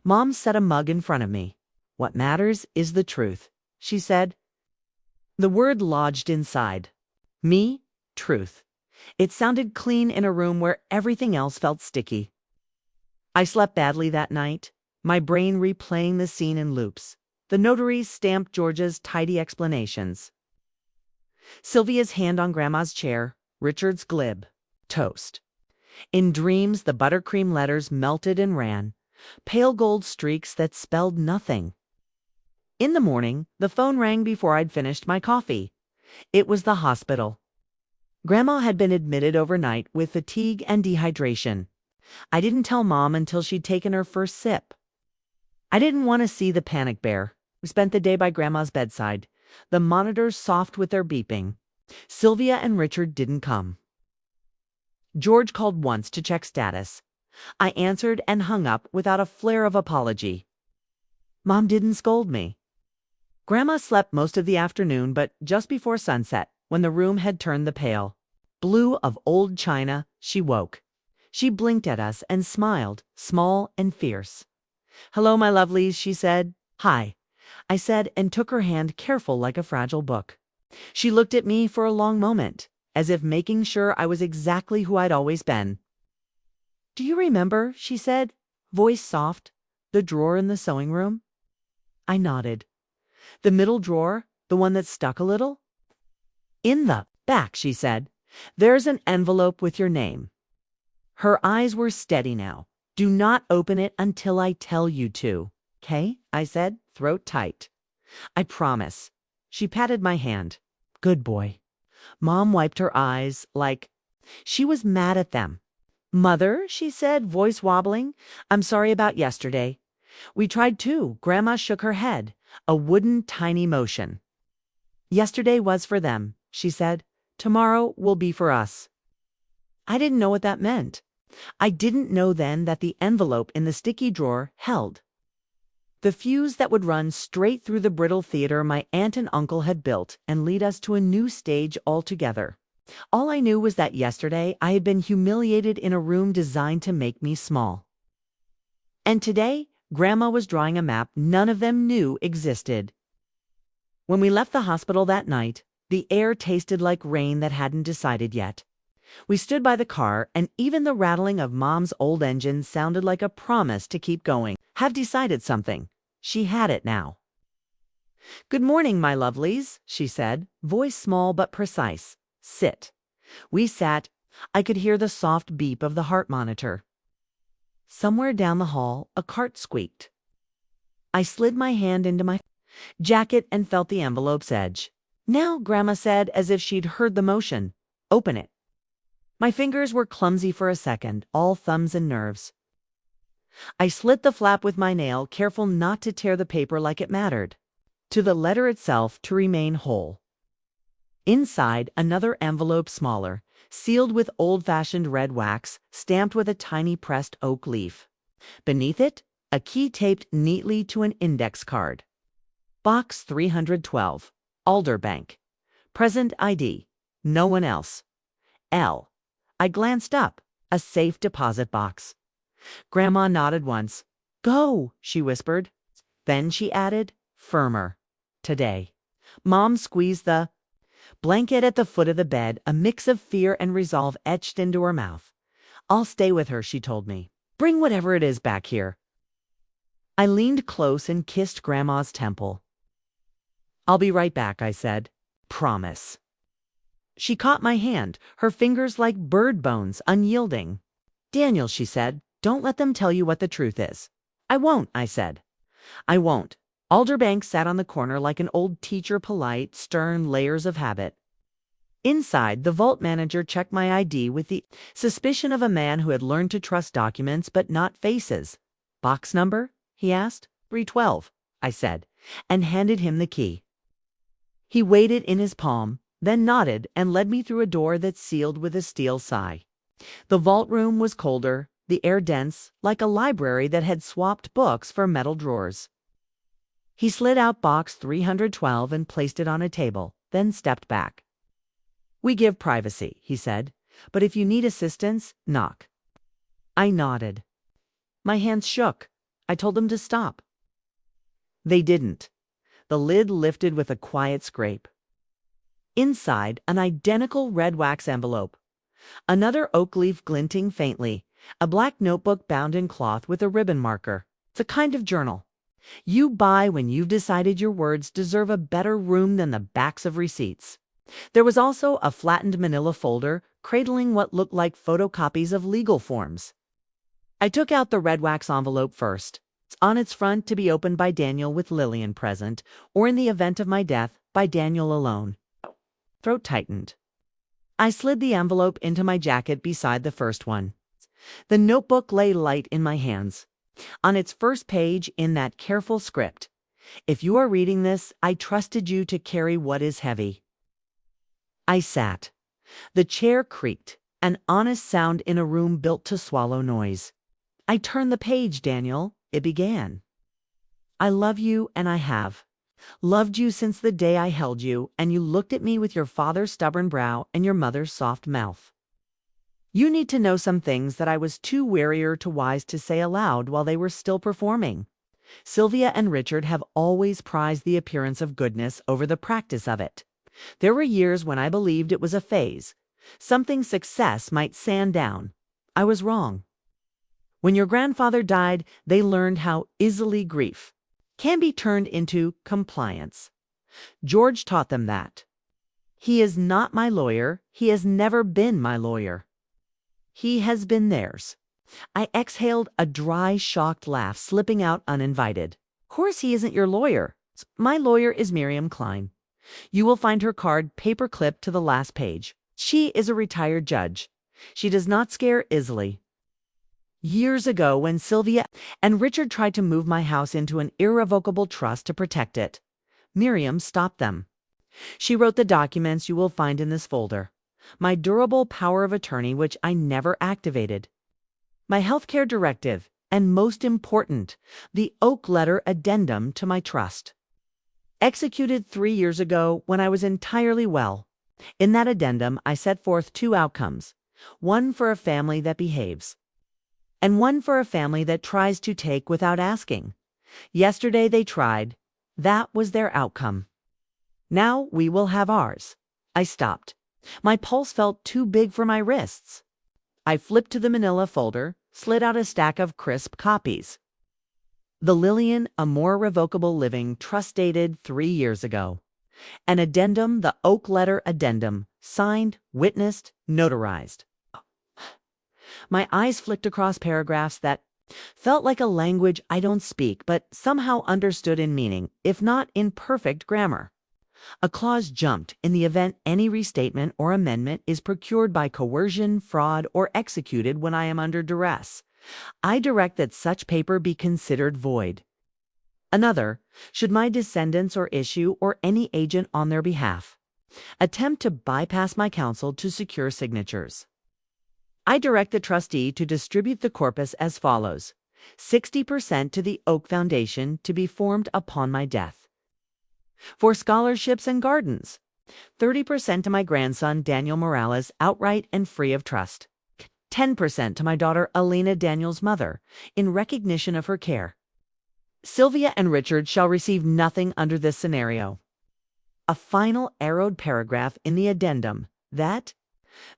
A: Mom set a mug in front of me. "What matters is the truth," she said. The word lodged inside. Me, truth. It sounded clean in a room where everything else felt sticky. I slept badly that night, my brain replaying the scene in loops. The notaries stamped Georgia's tidy explanations. Sylvia's hand on Grandma's chair, Richard's glib toast. In dreams, the buttercream letters melted and ran, pale gold streaks that spelled nothing. In the morning, the phone rang before I'd finished my coffee. It was the hospital. Grandma had been admitted overnight with fatigue and dehydration. I didn't tell Mom until she'd taken her first sip. I didn't want to see the panic bear. We spent the day by Grandma's bedside, the monitors soft with their beeping. Sylvia and Richard didn't come. George called once to check status. I answered and hung up without a flare of apology. Mom didn't scold me. Grandma slept most of the afternoon, but just before sunset, when the room had turned the pale blue of old china, she woke. She blinked at us and smiled, small and fierce. "Hello, my lovelies," she said. "Hi," I said, and took her hand, careful like a fragile book. She looked at me for a long moment, as if making sure I was exactly who I'd always been. "Do you remember," she said, voice soft, "the drawer in the sewing room?" I nodded. "The middle drawer, the one that stuck a little?" "In the back," she said, "there's an envelope with your name." Her eyes were steady now. "Do not open it until I tell you to." "'Kay," I said, throat tight. "I promise." She patted my hand. "Good boy." Mom wiped her eyes like she was mad at them. Mother, she said, voice wobbling, I'm sorry about yesterday. We tried too. Grandma shook her head, a wooden tiny motion. Yesterday was for them, she said. Tomorrow will be for us. I didn't know what that meant. I didn't know then that the envelope in the sticky drawer held the fuse that would run straight through the brittle theater my aunt and uncle had built and lead us to a new stage altogether. All I knew was that yesterday I had been humiliated in a room designed to make me small. And today, Grandma was drawing a map none of them knew existed. When we left the hospital that night, the air tasted like rain that hadn't decided yet. We stood by the car, and even the rattling of Mom's old engine sounded like a promise to keep going. Have decided something. She had it now. Good morning, my lovelies, she said, voice small but precise. Sit. We sat. I could hear the soft beep of the heart monitor. Somewhere down the hall, a cart squeaked. I slid my hand into my jacket and felt the envelope's edge. Now, Grandma said, as if she'd heard the motion. Open it. My fingers were clumsy for a second, all thumbs and nerves. I slit the flap with my nail, careful not to tear the paper like it mattered. To the letter itself to remain whole. Inside, another envelope smaller, sealed with old-fashioned red wax, stamped with a tiny pressed oak leaf. Beneath it, a key taped neatly to an index card. Box 312, Alder Bank. Present ID. No one else. L. I glanced up. A safe deposit box. Grandma nodded once. Go, she whispered. Then she added, firmer. Today. Mom squeezed the blanket at the foot of the bed, a mix of fear and resolve etched into her mouth. I'll stay with her, she told me. Bring whatever it is back here. I leaned close and kissed Grandma's temple. I'll be right back, I said. Promise. She caught my hand, her fingers like bird bones, unyielding. Daniel, she said, don't let them tell you what the truth is. I won't, I said. I won't. Alderbank sat on the corner like an old teacher, polite, stern, layers of habit. Inside, the vault manager checked my ID with the suspicion of a man who had learned to trust documents but not faces. Box number? He asked. 312, I said, and handed him the key. He weighed it in his palm, then nodded and led me through a door that sealed with a steel sigh. The vault room was colder, the air dense, like a library that had swapped books for metal drawers. He slid out box 312 and placed it on a table, then stepped back. We give privacy, he said, but if you need assistance, knock. I nodded. My hands shook. I told them to stop. They didn't. The lid lifted with a quiet scrape. Inside, an identical red wax envelope. Another oak leaf glinting faintly. A black notebook bound in cloth with a ribbon marker. It's a kind of journal you buy when you've decided your words deserve a better room than the backs of receipts. There was also a flattened manila folder cradling what looked like photocopies of legal forms. I took out the red wax envelope first. It's on its front to be opened by Daniel with Lillian present, or in the event of my death, by Daniel alone. Throat tightened. I slid the envelope into my jacket beside the first one. The notebook lay light in my hands. On its first page, in that careful script, if you are reading this, I trusted you to carry what is heavy. I sat. The chair creaked, an honest sound in a room built to swallow noise. I turned the page, Daniel. It began. I love you, and I have. Loved you since the day I held you, and you looked at me with your father's stubborn brow and your mother's soft mouth. You need to know some things that I was too wary or too wise to say aloud while they were still performing. Sylvia and Richard have always prized the appearance of goodness over the practice of it. There were years when I believed it was a phase, something success might sand down. I was wrong. When your grandfather died, they learned how easily grief can be turned into compliance. George taught them that. He is not my lawyer. He has never been my lawyer. He has been theirs. I exhaled a dry, shocked laugh, slipping out uninvited. Of course he isn't your lawyer. My lawyer is Miriam Klein. You will find her card paper-clipped to the last page. She is a retired judge. She does not scare easily. Years ago, when Sylvia and Richard tried to move my house into an irrevocable trust to protect it, Miriam stopped them. She wrote the documents you will find in this folder. My durable power of attorney, which I never activated. My healthcare directive, and most important, the oak letter addendum to my trust. Executed 3 years ago when I was entirely well. In that addendum, I set forth 2 outcomes. One for a family that behaves, and one for a family that tries to take without asking. Yesterday they tried. That was their outcome. Now we will have ours. I stopped. My pulse felt too big for my wrists. I flipped to the manila folder, slid out a stack of crisp copies. The Lillian, a more revocable living, trust dated 3 years ago. An addendum, the oak letter addendum, signed, witnessed, notarized. My eyes flicked across paragraphs that felt like a language I don't speak, but somehow understood in meaning, if not in perfect grammar. A clause jumped in the event any restatement or amendment is procured by coercion, fraud, or executed when I am under duress. I direct that such paper be considered void. Another, should my descendants or issue or any agent on their behalf attempt to bypass my counsel to secure signatures. I direct the trustee to distribute the corpus as follows: 60% to the Oak Foundation to be formed upon my death. For scholarships and gardens, 30% to my grandson Daniel Morales, outright and free of trust. 10% to my daughter Elena Daniel's mother, in recognition of her care. Sylvia and Richard shall receive nothing under this scenario. A final arrowed paragraph in the addendum that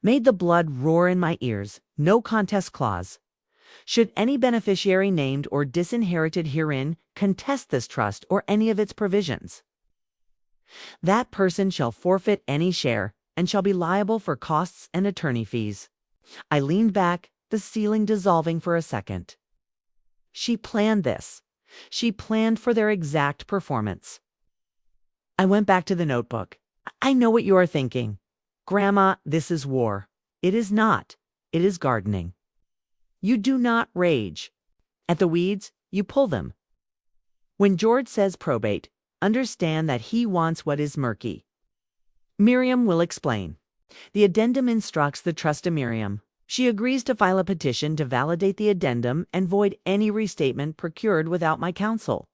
A: made the blood roar in my ears. No contest clause. Should any beneficiary named or disinherited herein contest this trust or any of its provisions, that person shall forfeit any share and shall be liable for costs and attorney fees. I leaned back, the ceiling dissolving for a second. She planned this. She planned for their exact performance. I went back to the notebook. I know what you are thinking. Grandma, this is war. It is not. It is gardening. You do not rage. At the weeds, you pull them. When George says probate, understand that he wants what is murky. Miriam will explain. The addendum instructs the trust to Miriam. She agrees to file a petition to validate the addendum and void any restatement procured without my counsel.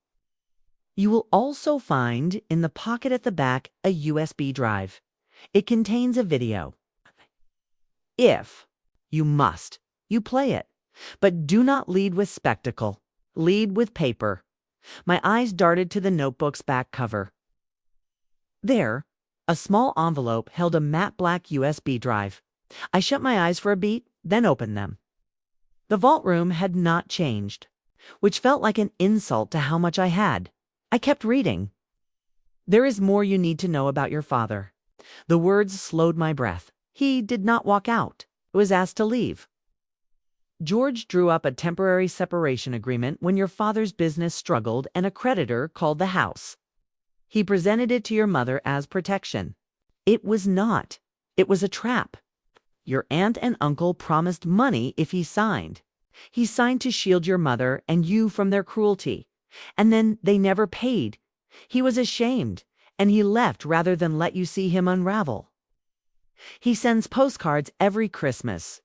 A: You will also find in the pocket at the back a USB drive. It contains a video. If you must, you play it, but do not lead with spectacle. Lead with paper. My eyes darted to the notebook's back cover. There, a small envelope held a matte black USB drive. I shut my eyes for a beat, then opened them. The vault room had not changed, which felt like an insult to how much I had. I kept reading. There is more you need to know about your father. The words slowed my breath. He did not walk out. He was asked to leave. George drew up a temporary separation agreement when your father's business struggled and a creditor called the house. He presented it to your mother as protection. It was not. It was a trap. Your aunt and uncle promised money if he signed. He signed to shield your mother and you from their cruelty. And then they never paid. He was ashamed, and he left rather than let you see him unravel. He sends postcards every Christmas.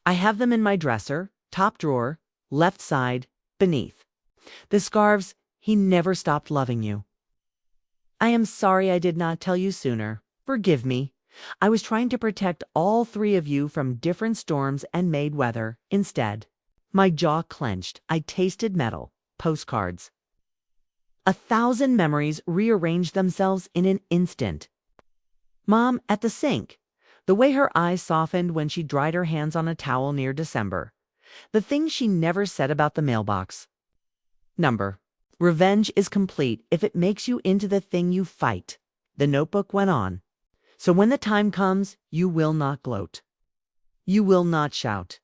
A: I have them in my dresser, top drawer, left side, beneath. The scarves, he never stopped loving you. I am sorry I did not tell you sooner. Forgive me. I was trying to protect all 3 of you from different storms and made weather instead. My jaw clenched. I tasted metal. Postcards. 1,000 memories rearranged themselves in an instant. Mom at the sink. The way her eyes softened when she dried her hands on a towel near December. The things she never said about the mailbox. Number. Revenge is complete if it makes you into the thing you fight. The notebook went on. So when the time comes, you will not gloat. You will not shout.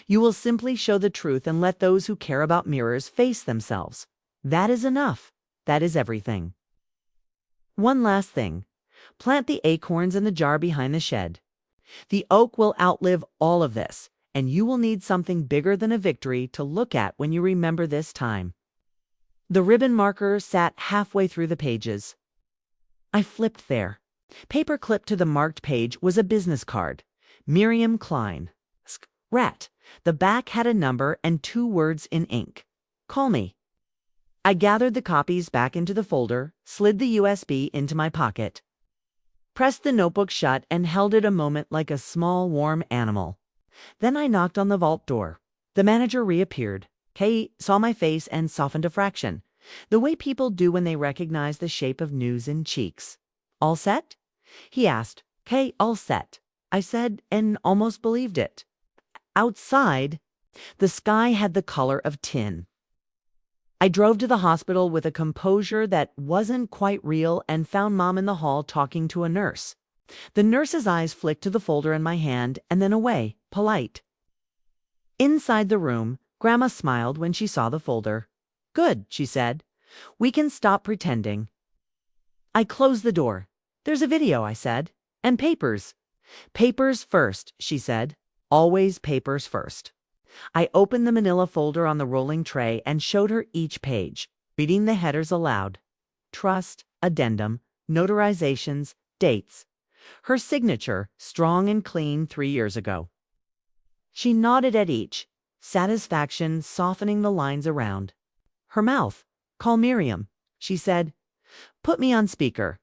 A: You will simply show the truth and let those who care about mirrors face themselves. That is enough. That is everything. One last thing. Plant the acorns in the jar behind the shed. The oak will outlive all of this, and you will need something bigger than a victory to look at when you remember this time. The ribbon marker sat halfway through the pages. I flipped there. Paper clipped to the marked page was a business card. Miriam Klein. Rat. The back had a number and 2 words in ink. Call me. I gathered the copies back into the folder, slid the USB into my pocket, pressed the notebook shut, and held it a moment like a small, warm animal. Then I knocked on the vault door. The manager reappeared. Kay saw my face and softened a fraction, the way people do when they recognize the shape of news in cheeks. All set? He asked. Kay, all set, I said, and almost believed it. Outside, the sky had the color of tin. I drove to the hospital with a composure that wasn't quite real and found Mom in the hall talking to a nurse. The nurse's eyes flicked to the folder in my hand and then away, polite. Inside the room, Grandma smiled when she saw the folder. Good, she said. We can stop pretending. I closed the door. There's a video, I said. And papers. Papers first, she said. Always papers first. I opened the manila folder on the rolling tray and showed her each page, reading the headers aloud. Trust, addendum, notarizations, dates. Her signature, strong and clean 3 years ago. She nodded at each, satisfaction softening the lines around. Her mouth. Call Miriam, she said. Put me on speaker.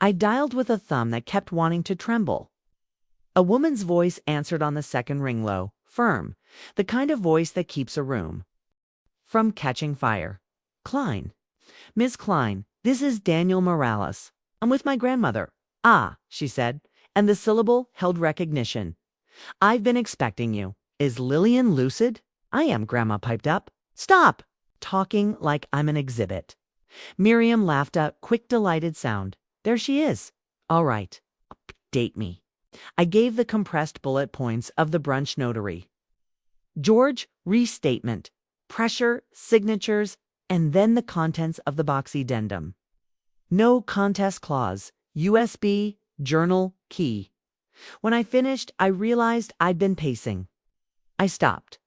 A: I dialed with a thumb that kept wanting to tremble. A woman's voice answered on the second ring low, firm, the kind of voice that keeps a room. From Catching Fire. Klein. Miss Klein, this is Daniel Morales. I'm with my grandmother. Ah, she said, and the syllable held recognition. I've been expecting you. Is Lillian lucid? I am, Grandma piped up. Stop talking like I'm an exhibit. Miriam laughed a quick, delighted sound. There she is. All right. Date me. I gave the compressed bullet points of the brunch notary. George, restatement, pressure, signatures, and then the contents of the box addendum. No contest clause, USB, journal, key. When I finished, I realized I'd been pacing. I stopped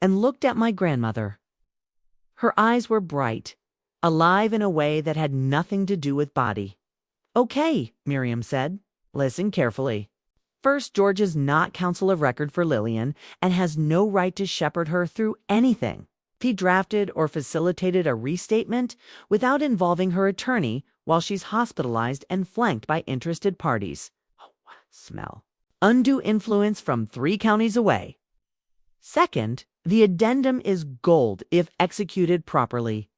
A: and looked at my grandmother. Her eyes were bright, alive in a way that had nothing to do with body. Okay, Miriam said. Listen carefully. First, George is not counsel of record for Lillian and has no right to shepherd her through anything. If he drafted or facilitated a restatement without involving her attorney while she's hospitalized and flanked by interested parties. Oh, smell. Undue influence from 3 counties away. Second, the addendum is gold if executed properly.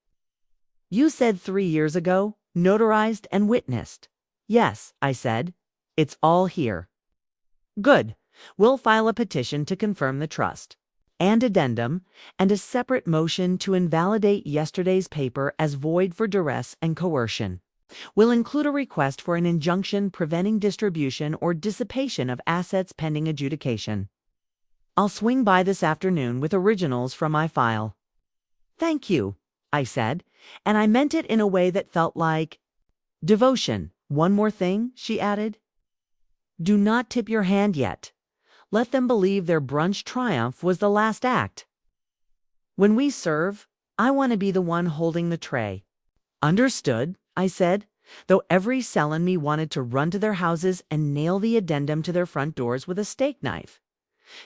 A: You said 3 years ago, notarized and witnessed. Yes, I said. It's all here. Good. We'll file a petition to confirm the trust, and addendum, and a separate motion to invalidate yesterday's paper as void for duress and coercion. We'll include a request for an injunction preventing distribution or dissipation of assets pending adjudication. I'll swing by this afternoon with originals from my file. Thank you, I said, and I meant it in a way that felt like devotion. One more thing, she added. Do not tip your hand yet. Let them believe their brunch triumph was the last act. When we serve, I want to be the one holding the tray. Understood, I said, though every cell in me wanted to run to their houses and nail the addendum to their front doors with a steak knife.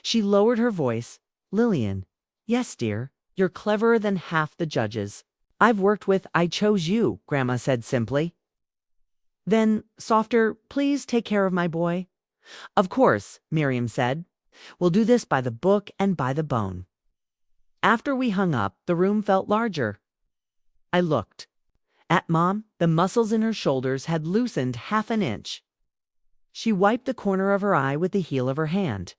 A: She lowered her voice. Lillian, yes, dear, you're cleverer than half the judges I've worked with. I chose you, Grandma said simply. Then, softer, please take care of my boy. Of course, Miriam said. We'll do this by the book and by the bone. After we hung up, the room felt larger. I looked. At Mom, the muscles in her shoulders had loosened half an inch. She wiped the corner of her eye with the heel of her hand.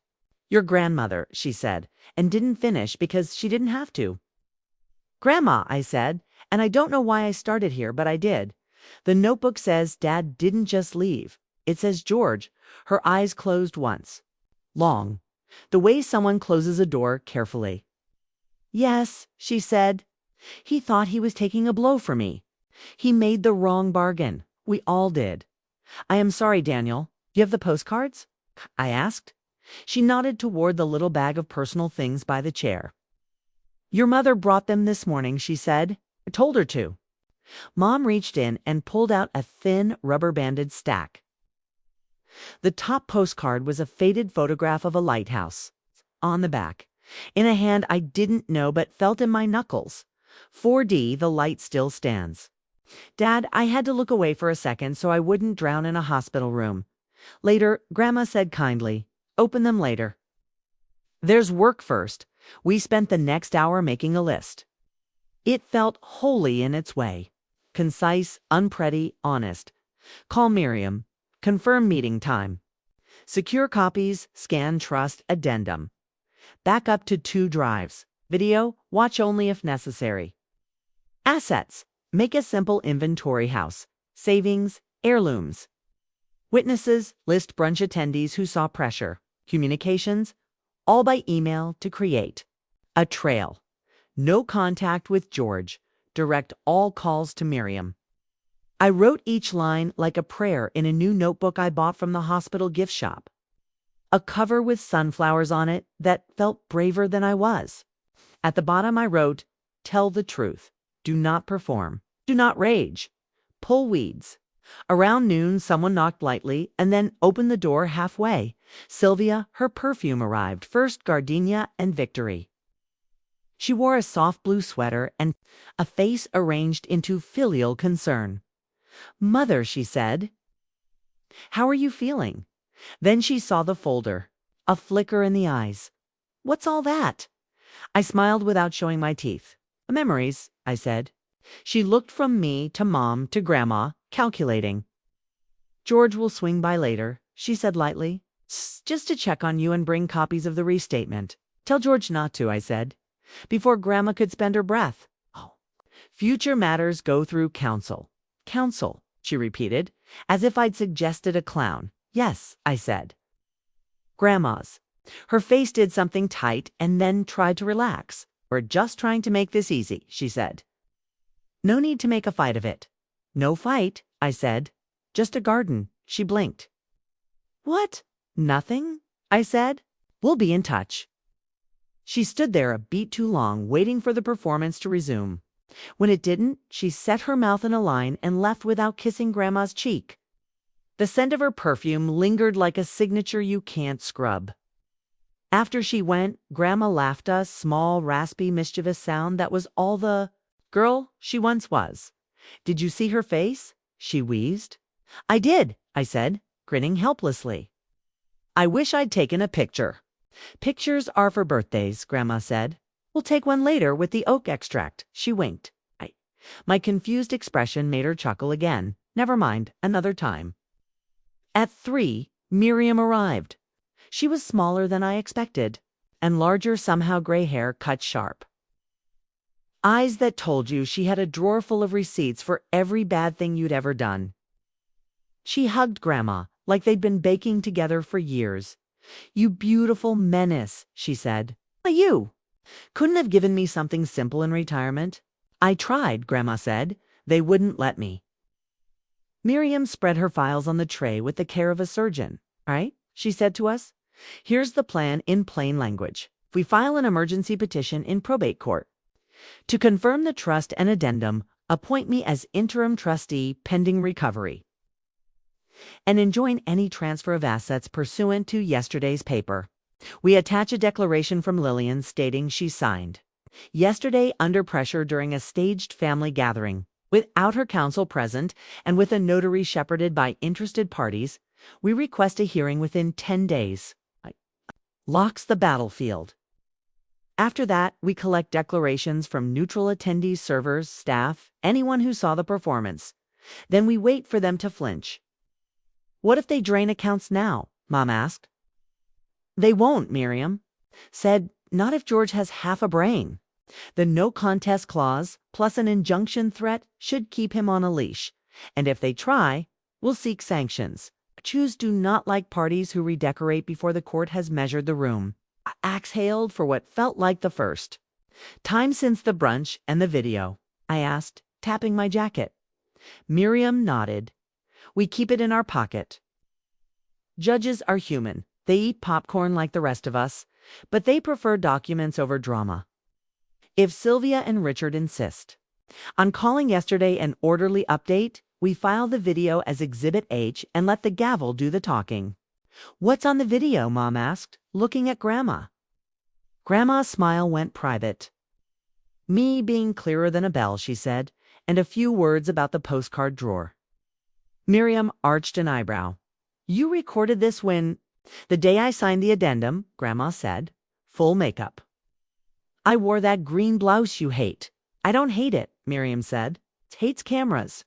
A: Your grandmother, she said, and didn't finish because she didn't have to. Grandma, I said, and I don't know why I started here, but I did. The notebook says Dad didn't just leave. It says George. Her eyes closed once. Long. The way someone closes a door carefully. Yes, she said. He thought he was taking a blow for me. He made the wrong bargain. We all did. I am sorry, Daniel. Do you have the postcards? I asked. She nodded toward the little bag of personal things by the chair. "Your mother brought them this morning," she said. "I told her to." Mom reached in and pulled out a thin, rubber-banded stack. The top postcard was a faded photograph of a lighthouse. On the back, in a hand I didn't know but felt in my knuckles, 4D, the light still stands. "Dad, I had to look away for a second so I wouldn't drown in a hospital room. Later," Grandma said kindly. "Open them later." "There's work first." We spent the next hour making a list. It felt wholly in its way. Concise, unpretty, honest. Call Miriam. Confirm meeting time. Secure copies, scan, trust, addendum. Back up to 2 drives. Video, watch only if necessary. Assets. Make a simple inventory house. Savings, heirlooms. Witnesses, list brunch attendees who saw pressure. Communications, all by email to create. A trail. No contact with George. Direct all calls to Miriam. I wrote each line like a prayer in a new notebook I bought from the hospital gift shop. A cover with sunflowers on it that felt braver than I was. At the bottom I wrote, "Tell the truth. Do not perform. Do not rage. Pull weeds." Around noon, someone knocked lightly and then opened the door halfway. Sylvia, her perfume arrived, first gardenia and victory. She wore a soft blue sweater and a face arranged into filial concern. "Mother," she said, "how are you feeling?" Then she saw the folder, a flicker in the eyes. "What's all that?" I smiled without showing my teeth. "Memories," I said. She looked from me to Mom to Grandma, calculating. "George will swing by later," she said lightly. "Just to check on you and bring copies of the restatement." "Tell George not to," I said, before Grandma could spend her breath. "Oh, future matters go through counsel." "Counsel," she repeated, as if I'd suggested a clown. "Yes," I said. "Grandma's." Her face did something tight and then tried to relax. "We're just trying to make this easy," she said. "No need to make a fight of it." "No fight," I said. "Just a garden." She blinked. "What? Nothing?" I said. "We'll be in touch." She stood there a beat too long, waiting for the performance to resume. When it didn't, she set her mouth in a line and left without kissing Grandma's cheek. The scent of her perfume lingered like a signature you can't scrub. After she went, Grandma laughed a small, raspy, mischievous sound that was all the girl she once was. "Did you see her face?" she wheezed. "I did," I said, grinning helplessly. "I wish I'd taken a picture." "Pictures are for birthdays," Grandma said. "We'll take one later with the oak extract." She winked. My confused expression made her chuckle again. "Never mind, another time." At 3, Miriam arrived. She was smaller than I expected, and larger, somehow gray hair cut sharp. Eyes that told you she had a drawer full of receipts for every bad thing you'd ever done. She hugged Grandma like they'd been baking together for years. "You beautiful menace," she said. "Why you? Couldn't have given me something simple in retirement?" "I tried," Grandma said. "They wouldn't let me." Miriam spread her files on the tray with the care of a surgeon. "All right," she said to us. "Here's the plan in plain language. We file an emergency petition in probate court. To confirm the trust and addendum, appoint me as interim trustee pending recovery. And enjoin any transfer of assets pursuant to yesterday's paper. We attach a declaration from Lillian stating she signed. Yesterday, under pressure during a staged family gathering, without her counsel present and with a notary shepherded by interested parties, we request a hearing within 10 days. Locks the battlefield. After that, we collect declarations from neutral attendees, servers, staff, anyone who saw the performance. Then we wait for them to flinch." "What if they drain accounts now?" Mom asked. "They won't," Miriam said. "Not if George has half a brain. The no contest clause, plus an injunction threat, should keep him on a leash. And if they try, we'll seek sanctions. Jews do not like parties who redecorate before the court has measured the room." Axe hailed for what felt like the first. "Time since the brunch and the video?" I asked, tapping my jacket. Miriam nodded. "We keep it in our pocket. Judges are human. They eat popcorn like the rest of us, but they prefer documents over drama. If Sylvia and Richard insist on calling yesterday an orderly update, we file the video as Exhibit H and let the gavel do the talking. "What's on the video?" Mom asked, looking at Grandma. Grandma's smile went private. "Me being clearer than a bell," she said, and a few words about the postcard drawer. Miriam arched an eyebrow. "You recorded this when—" "The day I signed the addendum," Grandma said. "Full makeup. I wore that green blouse you hate." "I don't hate it," Miriam said. "It hates cameras."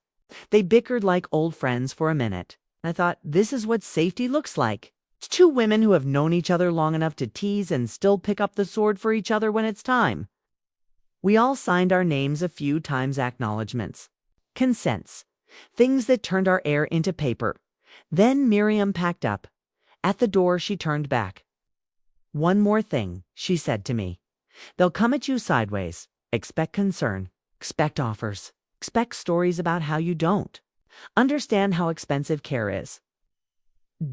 A: They bickered like old friends for a minute. I thought, this is what safety looks like. It's two women who have known each other long enough to tease and still pick up the sword for each other when it's time. We all signed our names a few times, acknowledgments, consents, things that turned our air into paper. Then Miriam packed up. At the door, she turned back. "One more thing," she said to me. "They'll come at you sideways. Expect concern. Expect offers. Expect stories about how you don't understand how expensive care is.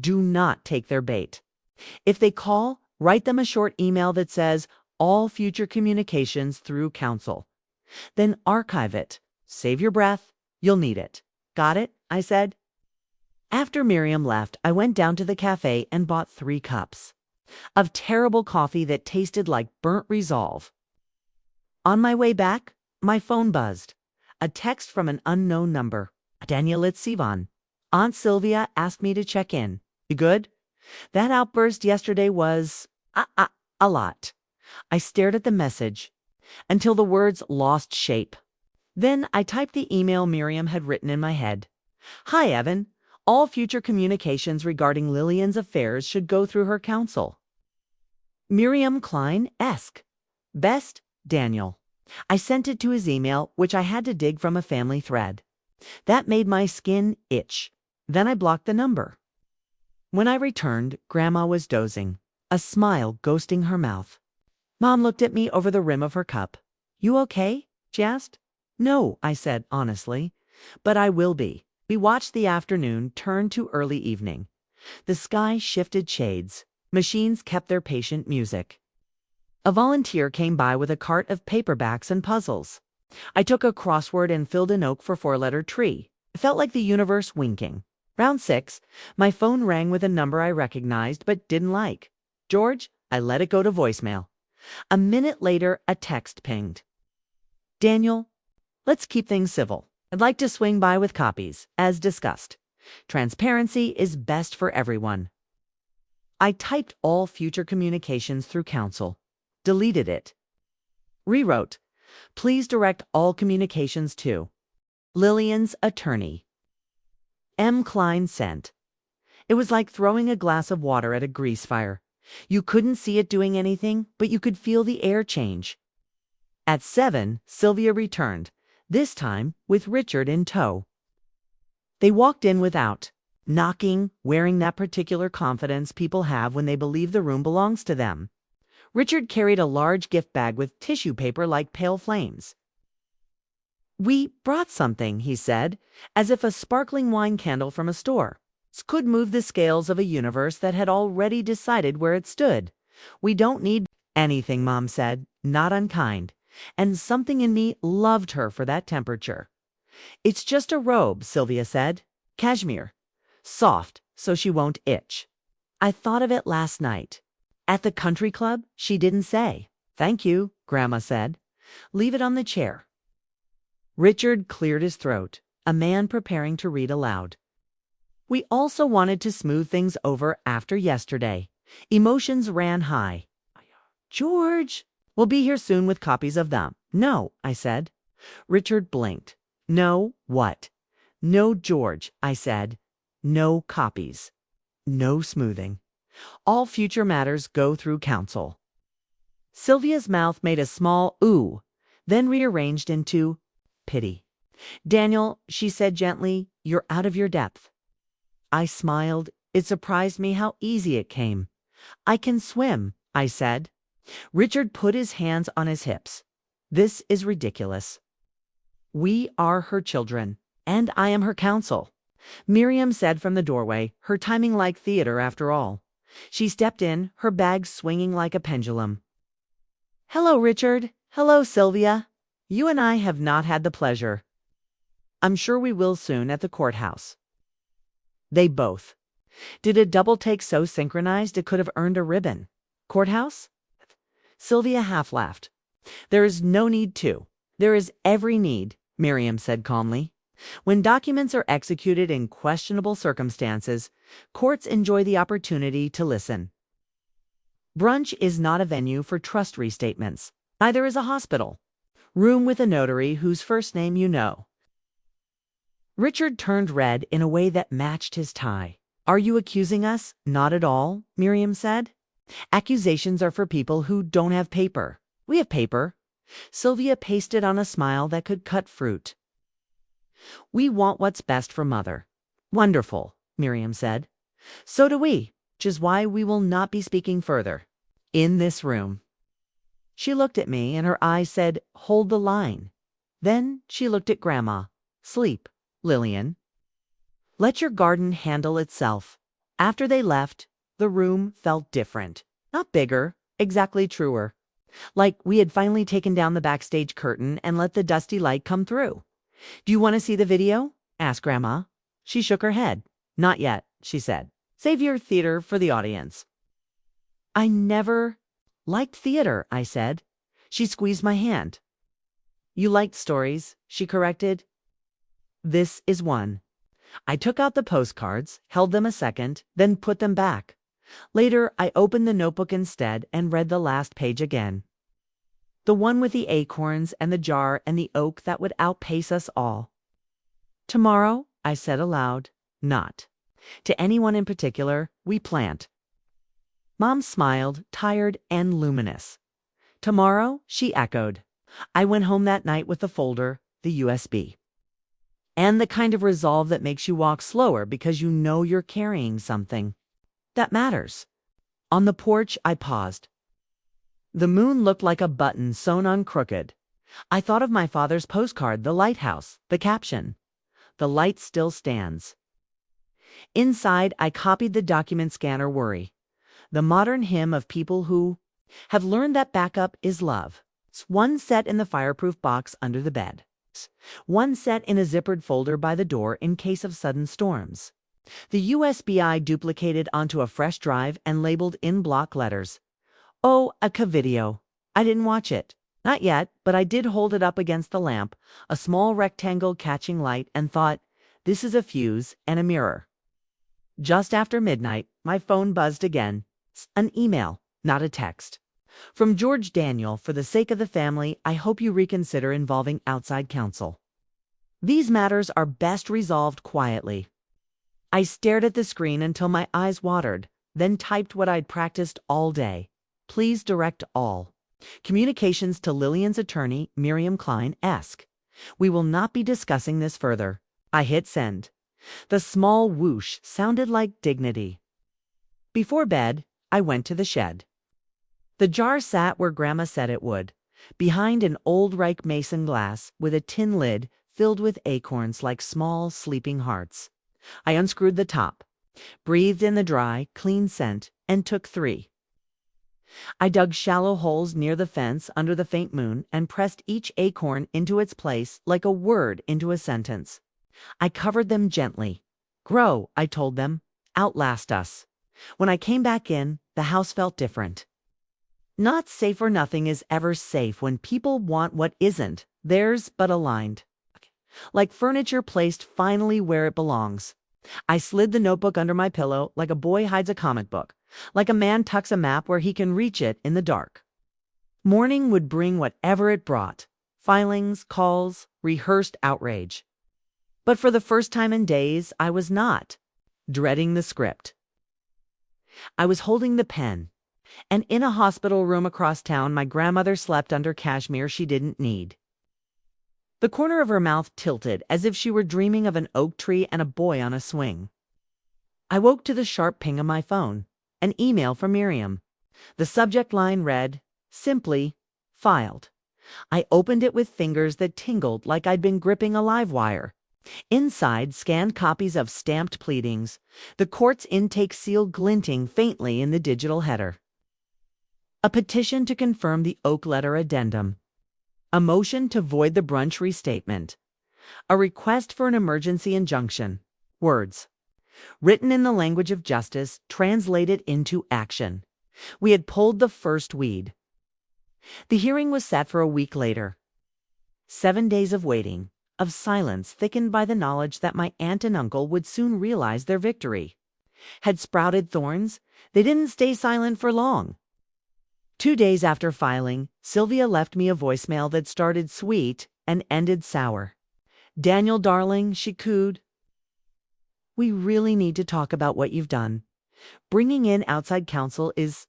A: Do not take their bait. If they call, write them a short email that says, 'All future communications through counsel.' Then archive it. Save your breath. You'll need it." "Got it?" I said. After Miriam left, I went down to the cafe and bought 3 cups of terrible coffee that tasted like burnt resolve. On my way back, my phone buzzed. A text from an unknown number. "Daniel, it's Sivan. Aunt Sylvia asked me to check in. You good? That outburst yesterday was a lot." I stared at the message until the words lost shape. Then I typed the email Miriam had written in my head. "Hi, Evan. All future communications regarding Lillian's affairs should go through her counsel. Miriam Klein-esque. Best, Daniel." I sent it to his email, which I had to dig from a family thread. That made my skin itch. Then I blocked the number. When I returned, Grandma was dozing, a smile ghosting her mouth. Mom looked at me over the rim of her cup. "You okay?" she asked. "No," I said honestly, "but I will be." We watched the afternoon turn to early evening. The sky shifted shades. Machines kept their patient music. A volunteer came by with a cart of paperbacks and puzzles. I took a crossword and filled an oak for 4-letter tree. It felt like the universe winking. Round 6, my phone rang with a number I recognized but didn't like. "George," I let it go to voicemail. A minute later, a text pinged. "Daniel, let's keep things civil. I'd like to swing by with copies, as discussed. Transparency is best for everyone." I typed "all future communications through counsel," deleted it, rewrote, "Please direct all communications to Lillian's attorney. M. Klein sent." It was like throwing a glass of water at a grease fire. You couldn't see it doing anything, but you could feel the air change. At 7, Sylvia returned, this time with Richard in tow. They walked in without knocking, wearing that particular confidence people have when they believe the room belongs to them. Richard carried a large gift bag with tissue paper like pale flames. "We brought something," he said, as if a sparkling wine candle from a store. This could move the scales of a universe that had already decided where it stood. "We don't need anything," Mom said, not unkind, and something in me loved her for that temperature. "It's just a robe," Sylvia said. "Cashmere. Soft, so she won't itch." I thought of it last night. At the country club, she didn't say. "Thank you," Grandma said. "Leave it on the chair." Richard cleared his throat, a man preparing to read aloud. We also wanted to smooth things over after yesterday. Emotions ran high. "George, we'll be here soon with copies of them." "No," I said. Richard blinked. "No, what?" "No, George," I said. "No copies. No smoothing. All future matters go through counsel." Sylvia's mouth made a small ooh, then rearranged into pity. "Daniel," she said gently, "you're out of your depth." I smiled. It surprised me how easy it came. "I can swim," I said. Richard put his hands on his hips. "This is ridiculous. We are her children, and I am her counsel," Miriam said from the doorway, her timing like theater after all. She stepped in, her bag swinging like a pendulum. "Hello, Richard. Hello, Sylvia. You and I have not had the pleasure. I'm sure we will soon at the courthouse." They both did a double take so synchronized it could have earned a ribbon. Courthouse? Sylvia half laughed. "There is no need to. There is every need," Miriam said calmly. "When documents are executed in questionable circumstances, courts enjoy the opportunity to listen. Brunch is not a venue for trust restatements. Neither is a hospital room with a notary whose first name you know." Richard turned red in a way that matched his tie. "Are you accusing us?" "Not at all," Miriam said. "Accusations are for people who don't have paper. We have paper." Sylvia pasted on a smile that could cut fruit. "We want what's best for Mother." "Wonderful," Miriam said. "So do we, which is why we will not be speaking further in this room." She looked at me and her eyes said, "Hold the line." Then she looked at Grandma. "Sleep, Lillian. Let your garden handle itself." After they left, the room felt different. Not bigger, exactly truer. Like we had finally taken down the backstage curtain and let the dusty light come through. "Do you want to see the video?" asked Grandma. She shook her head. "Not yet," she said. "Save your theater for the audience." "I never liked theater," I said. She squeezed my hand. "You liked stories," she corrected. "This is one." I took out the postcards, held them a second, then put them back. Later, I opened the notebook instead and read the last page again. The one with the acorns and the jar and the oak that would outpace us all. "Tomorrow," I said aloud, not to anyone in particular, "we plant." Mom smiled, tired and luminous. "Tomorrow," she echoed. I went home that night with the folder, the USB. And the kind of resolve that makes you walk slower because you know you're carrying something that matters. On the porch, I paused. The moon looked like a button sewn on crooked. I thought of my father's postcard, the lighthouse, the caption, "The light still stands." Inside, I copied the document scanner worry. The modern hymn of people who have learned that backup is love. One set in the fireproof box under the bed. One set in a zippered folder by the door in case of sudden storms. The USB I duplicated onto a fresh drive and labeled in block letters. "Oh, a video." I didn't watch it. Not yet, but I did hold it up against the lamp, a small rectangle catching light, and thought, this is a fuse and a mirror. Just after midnight, my phone buzzed again. An email, not a text. From George Daniel, "For the sake of the family, I hope you reconsider involving outside counsel. These matters are best resolved quietly." I stared at the screen until my eyes watered, then typed what I'd practiced all day. "Please direct all communications to Lillian's attorney, Miriam Klein-esque. We will not be discussing this further." I hit send. The small whoosh sounded like dignity. Before bed, I went to the shed. The jar sat where Grandma said it would, behind an old Reich mason glass with a tin lid filled with acorns like small sleeping hearts. I unscrewed the top, breathed in the dry, clean scent, and took 3. I dug shallow holes near the fence under the faint moon and pressed each acorn into its place like a word into a sentence. I covered them gently. "Grow," I told them. "Outlast us." When I came back in, the house felt different. Not safe or nothing is ever safe when people want what isn't theirs but aligned. Like furniture placed finally where it belongs. I slid the notebook under my pillow like a boy hides a comic book, like a man tucks a map where he can reach it in the dark. Morning would bring whatever it brought, filings, calls, rehearsed outrage. But for the first time in days, I was not dreading the script. I was holding the pen. And in a hospital room across town, my grandmother slept under cashmere she didn't need. The corner of her mouth tilted as if she were dreaming of an oak tree and a boy on a swing. I woke to the sharp ping of my phone, an email from Miriam. The subject line read, simply, "Filed." I opened it with fingers that tingled like I'd been gripping a live wire. Inside, scanned copies of stamped pleadings, the court's intake seal glinting faintly in the digital header. A petition to confirm the Oak Letter addendum. A motion to void the brunch restatement. A request for an emergency injunction. Words. Written in the language of justice, translated into action. We had pulled the first weed. The hearing was set for a week later. 7 days of waiting, of silence thickened by the knowledge that my aunt and uncle would soon realize their victory. Had sprouted thorns, they didn't stay silent for long. 2 days after filing, Sylvia left me a voicemail that started sweet and ended sour. "Daniel, darling," she cooed. "We really need to talk about what you've done. Bringing in outside counsel is,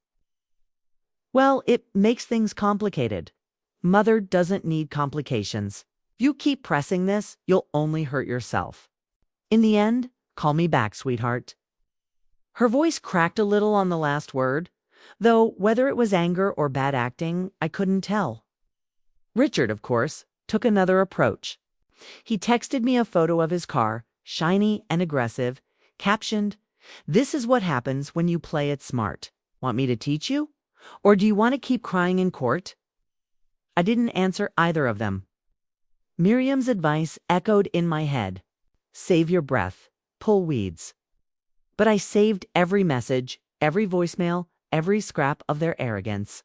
A: well, it makes things complicated. Mother doesn't need complications. If you keep pressing this, you'll only hurt yourself. In the end, call me back, sweetheart." Her voice cracked a little on the last word, though whether it was anger or bad acting, I couldn't tell. Richard, of course, took another approach. He texted me a photo of his car, shiny and aggressive, captioned, "This is what happens when you play it smart. Want me to teach you? Or do you want to keep crying in court?" I didn't answer either of them. Miriam's advice echoed in my head. Save your breath. Pull weeds. But I saved every message, every voicemail, every scrap of their arrogance.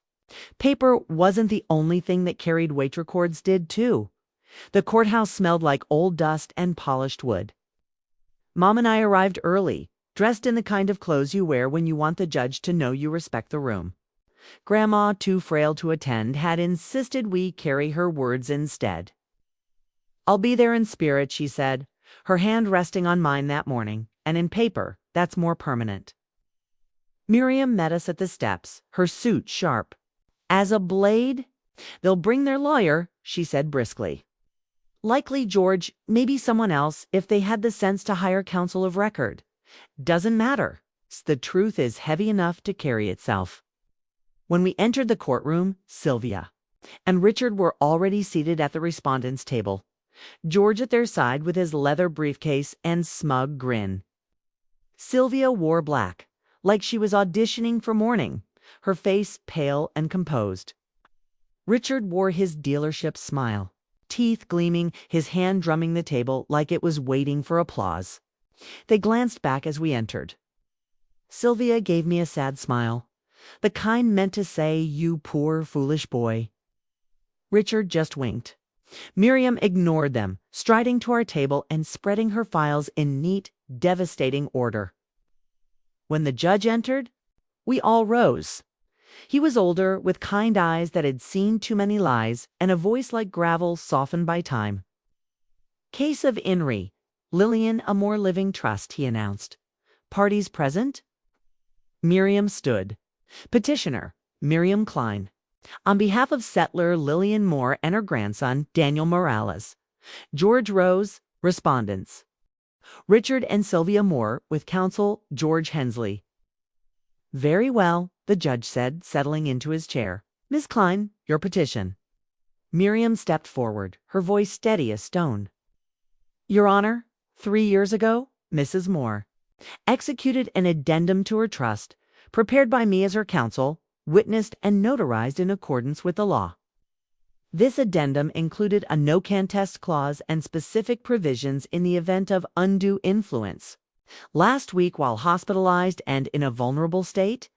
A: Paper wasn't the only thing that carried weight. Records did too. The courthouse smelled like old dust and polished wood. Mom and I arrived early, dressed in the kind of clothes you wear when you want the judge to know you respect the room. Grandma, too frail to attend, had insisted we carry her words instead. "I'll be there in spirit," she said, her hand resting on mine that morning, "and in paper, that's more permanent." Miriam met us at the steps, her suit sharp. As a blade? "They'll bring their lawyer," she said briskly. "Likely George, maybe someone else, if they had the sense to hire counsel of record. Doesn't matter. The truth is heavy enough to carry itself." When we entered the courtroom, Sylvia and Richard were already seated at the respondents' table, George at their side with his leather briefcase and smug grin. Sylvia wore black, like she was auditioning for morning, her face pale and composed. Richard wore his dealership smile, teeth gleaming, his hand drumming the table like it was waiting for applause. They glanced back as we entered. Sylvia gave me a sad smile, the kind meant to say, "You poor, foolish boy." Richard just winked. Miriam ignored them, striding to our table and spreading her files in neat, devastating order. When the judge entered, we all rose. He was older, with kind eyes that had seen too many lies, and a voice like gravel softened by time. "Case of Inri, Lillian Amore Living Trust," he announced. "Parties present?" Miriam stood. Petitioner, Miriam Klein. On behalf of settler Lillian Moore and her grandson, Daniel Morales. George Rose, respondents. Richard and Sylvia Moore, with counsel George Hensley. "Very well," the judge said, settling into his chair. "Miss Klein, your petition." Miriam stepped forward, her voice steady as stone. "Your Honor, 3 years ago, Mrs. Moore executed an addendum to her trust, prepared by me as her counsel, witnessed and notarized in accordance with the law. This addendum included a no-contest clause and specific provisions in the event of undue influence. Last week, while hospitalized and in a vulnerable state,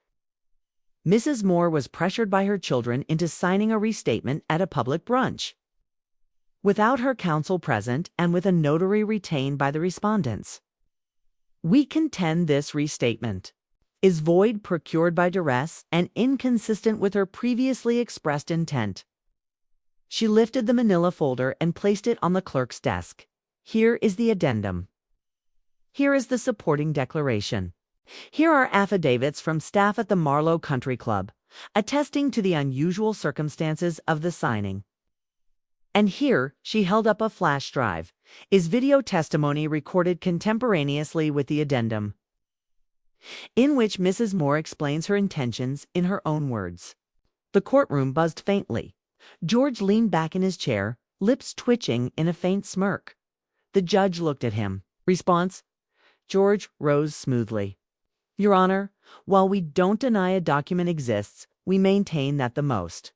A: Mrs. Moore was pressured by her children into signing a restatement at a public brunch. Without her counsel present and with a notary retained by the respondents. We contend this restatement is void, procured by duress, and inconsistent with her previously expressed intent." She lifted the manila folder and placed it on the clerk's desk. "Here is the addendum. Here is the supporting declaration. Here are affidavits from staff at the Marlowe Country Club, attesting to the unusual circumstances of the signing. And here," she held up a flash drive, "is video testimony recorded contemporaneously with the addendum, in which Mrs. Moore explains her intentions in her own words." The courtroom buzzed faintly. George leaned back in his chair, lips twitching in a faint smirk. The judge looked at him. Response: George rose smoothly. Your Honor, while we don't deny a document exists, we maintain that the most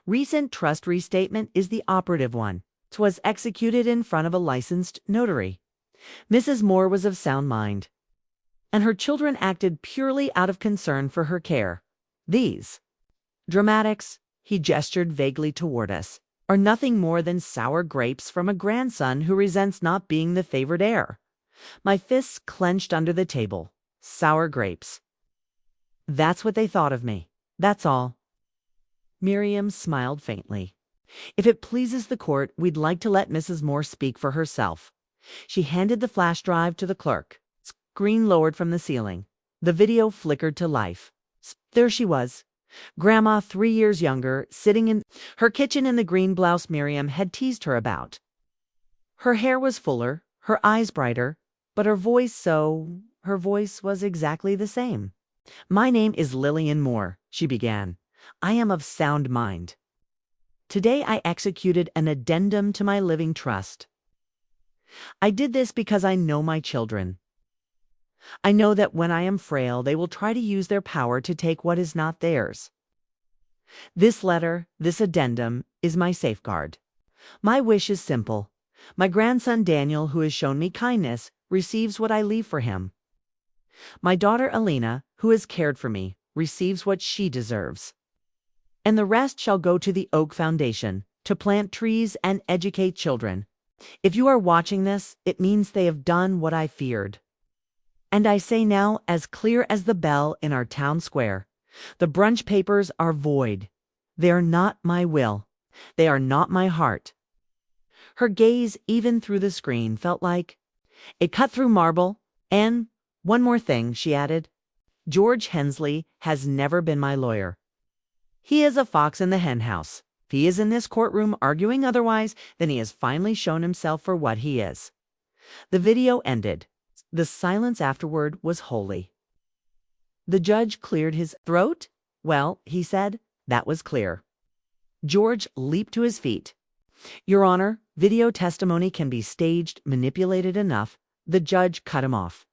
A: recent trust restatement is the operative one. 'Twas executed in front of a licensed notary. Mrs. Moore was of sound mind, and her children acted purely out of concern for her care. These dramatics, he gestured vaguely toward us, are nothing more than sour grapes from a grandson who resents not being the favored heir. My fists clenched under the table. Sour grapes. That's what they thought of me. That's all. Miriam smiled faintly. If it pleases the court, we'd like to let Mrs. Moore speak for herself. She handed the flash drive to the clerk. Screen lowered from the ceiling. The video flickered to life. There she was. Grandma, 3 years younger, sitting in her kitchen in the green blouse Miriam had teased her about. Her hair was fuller, her eyes brighter, but her voice was exactly the same. My name is Lillian Moore, she began. I am of sound mind. Today I executed an addendum to my living trust. I did this because I know my children. I know that when I am frail, they will try to use their power to take what is not theirs. This letter, this addendum, is my safeguard. My wish is simple. My grandson Daniel, who has shown me kindness, receives what I leave for him. My daughter Alina, who has cared for me, receives what she deserves. And the rest shall go to the Oak Foundation, to plant trees and educate children. If you are watching this, it means they have done what I feared. And I say now, as clear as the bell in our town square, the brunch papers are void. They are not my will. They are not my heart. Her gaze, even through the screen, felt like it cut through marble. And one more thing, she added. George Hensley has never been my lawyer. He is a fox in the henhouse. If he is in this courtroom arguing otherwise, then he has finally shown himself for what he is. The video ended. The silence afterward was holy. The judge cleared his throat. Well, he said, that was clear. George leaped to his feet. Your Honor, video testimony can be staged, manipulated enough. The judge cut him off.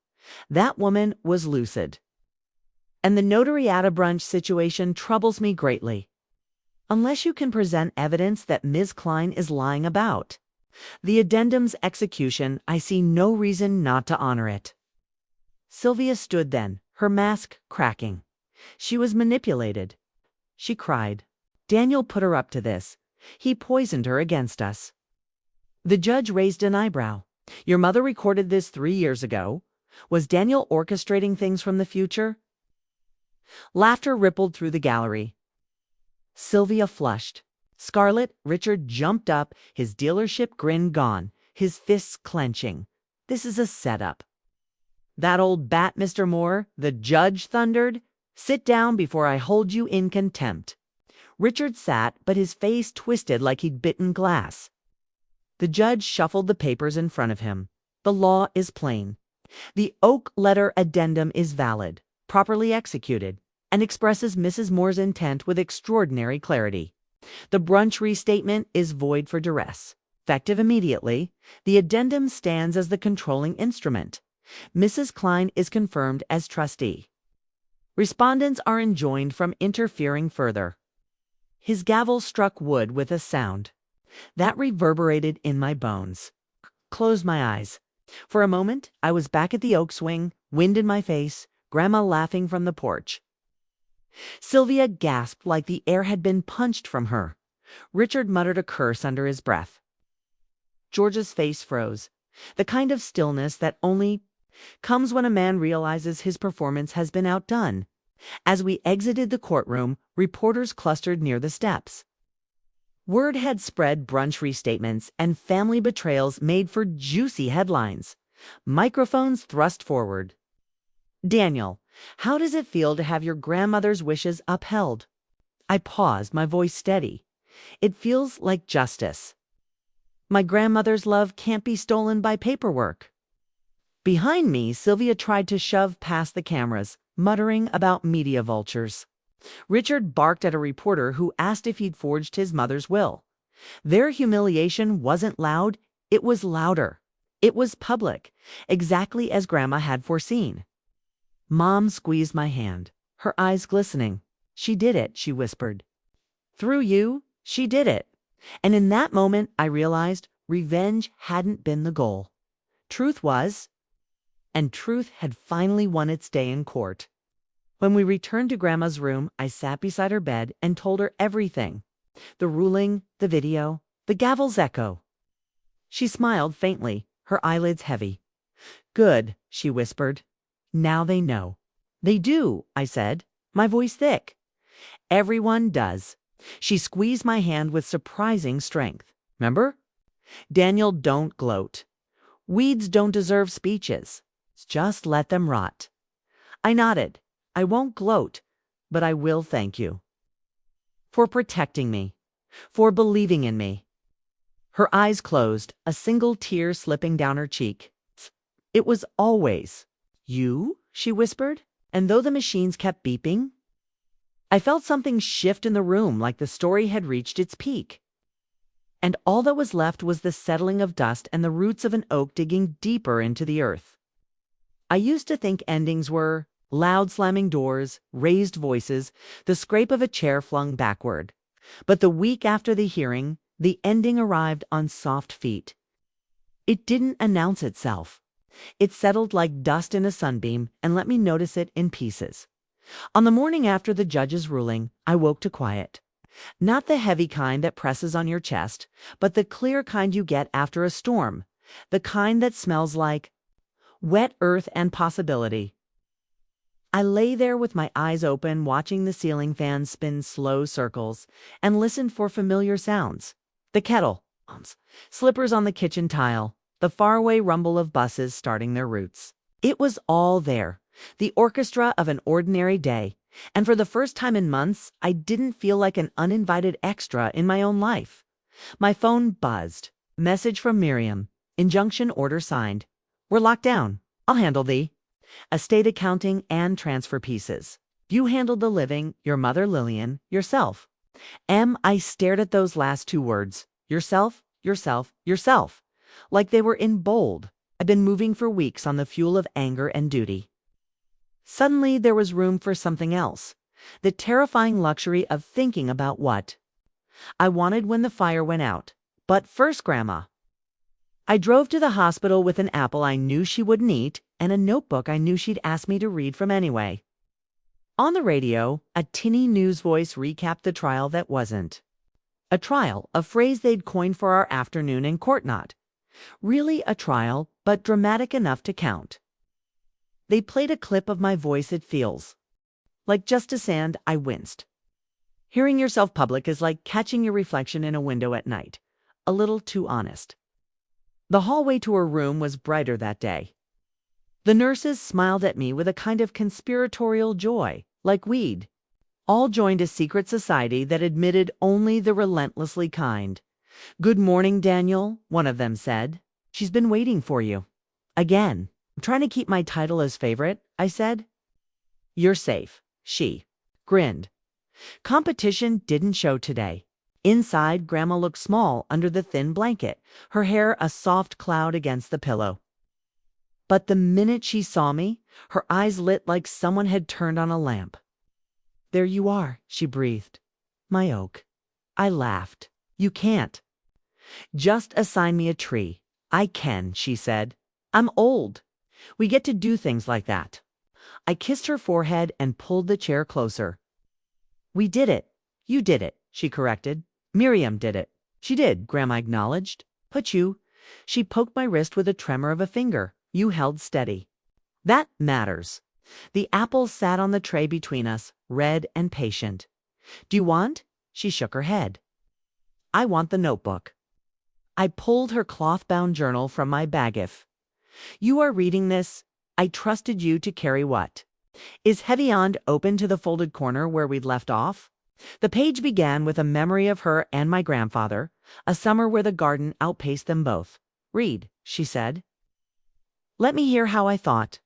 A: That woman was lucid. And the notary at a brunch situation troubles me greatly. Unless you can present evidence that Ms. Klein is lying about the addendum's execution, I see no reason not to honor it. Sylvia stood then, her mask cracking. She was manipulated. She cried. Daniel put her up to this. He poisoned her against us. The judge raised an eyebrow. Your mother recorded this 3 years ago. Was Daniel orchestrating things from the future? Laughter rippled through the gallery. Sylvia flushed. Scarlet, Richard jumped up, his dealership grin gone, his fists clenching. This is a setup. That old bat, Mr. Moore, the judge thundered. Sit down before I hold you in contempt. Richard sat, but his face twisted like he'd bitten glass. The judge shuffled the papers in front of him. The law is plain. The Oak letter addendum is valid, properly executed, and expresses Mrs. Moore's intent with extraordinary clarity. The brunch restatement is void for duress. Effective immediately, the addendum stands as the controlling instrument. Mrs. Klein is confirmed as trustee. Respondents are enjoined from interfering further. His gavel struck wood with a sound that reverberated in my bones. Closed my eyes. For a moment, I was back at the Oak swing, wind in my face, Grandma laughing from the porch. Sylvia gasped like the air had been punched from her. Richard muttered a curse under his breath. George's face froze, the kind of stillness that only comes when a man realizes his performance has been outdone. As we exited the courtroom, reporters clustered near the steps. Word had spread brunch restatements and family betrayals made for juicy headlines. Microphones thrust forward. Daniel, how does it feel to have your grandmother's wishes upheld? I paused, my voice steady. It feels like justice. My grandmother's love can't be stolen by paperwork. Behind me, Sylvia tried to shove past the cameras, muttering about media vultures. Richard barked at a reporter who asked if he'd forged his mother's will. Their humiliation wasn't loud, it was louder. It was public, exactly as Grandma had foreseen. Mom squeezed my hand, her eyes glistening. "She did it," she whispered. "Through you, she did it." And in that moment, I realized revenge hadn't been the goal. Truth was, and truth had finally won its day in court. When we returned to Grandma's room, I sat beside her bed and told her everything. The ruling, the video, the gavel's echo. She smiled faintly, her eyelids heavy. "Good," she whispered. "Now they know." "They do," I said, my voice thick. "Everyone does." She squeezed my hand with surprising strength. "Remember? Daniel, don't gloat. Weeds don't deserve speeches. Just let them rot." I nodded. "I won't gloat, but I will thank you. For protecting me. For believing in me." Her eyes closed, a single tear slipping down her cheek. "It was always you," she whispered, and though the machines kept beeping, I felt something shift in the room, like the story had reached its peak. And all that was left was the settling of dust and the roots of an oak digging deeper into the earth. I used to think endings were loud slamming doors, raised voices, the scrape of a chair flung backward. But the week after the hearing, the ending arrived on soft feet. It didn't announce itself. It settled like dust in a sunbeam and let me notice it in pieces. On the morning after the judge's ruling, I woke to quiet. Not the heavy kind that presses on your chest, but the clear kind you get after a storm, the kind that smells like wet earth and possibility. I lay there with my eyes open, watching the ceiling fan spin slow circles, and listened for familiar sounds. The kettle, slippers on the kitchen tile, the faraway rumble of buses starting their routes. It was all there, the orchestra of an ordinary day, and for the first time in months, I didn't feel like an uninvited extra in my own life. My phone buzzed. Message from Miriam. Injunction order signed. "We're locked down. I'll handle thee. Estate accounting and transfer pieces. You handled the living, your mother Lillian, yourself." I stared at those last two words. Yourself, yourself, yourself. Like they were in bold. I'd been moving for weeks on the fuel of anger and duty. Suddenly there was room for something else. The terrifying luxury of thinking about what I wanted when the fire went out. But first, Grandma. I drove to the hospital with an apple I knew she wouldn't eat and a notebook I knew she'd ask me to read from anyway. On the radio, a tinny news voice recapped the trial that wasn't. A trial, a phrase they'd coined for our afternoon in court. Not really a trial, but dramatic enough to count. They played a clip of my voice. It feels like Justice, and I winced. Hearing yourself public is like catching your reflection in a window at night. A little too honest. The hallway to her room was brighter that day. The nurses smiled at me with a kind of conspiratorial joy, like we'd all joined a secret society that admitted only the relentlessly kind. "Good morning, Daniel," one of them said. "She's been waiting for you." Again. "I'm trying to keep my title as favorite," I said. "You're safe," she grinned. Competition didn't show today. Inside, Grandma looked small under the thin blanket, her hair a soft cloud against the pillow. But the minute she saw me, her eyes lit like someone had turned on a lamp. "There you are," she breathed. "My oak." I laughed. "You can't." "Just assign me a tree." "I can," she said. "I'm old. We get to do things like that." I kissed her forehead and pulled the chair closer. "We did it." "You did it," she corrected. "Miriam did it." "She did," Grandma acknowledged. "But you—" She poked my wrist with a tremor of a finger. "You held steady." That matters. The apple sat on the tray between us, red and patient. "Do you want?" She shook her head. "I want the notebook." I pulled her cloth-bound journal from my bag. "If you are reading this, I trusted you to carry what is heavy on open to the folded corner where we'd left off." The page began with a memory of her and my grandfather, a summer where the garden outpaced them both. "Read," she said. Let me hear how I thought.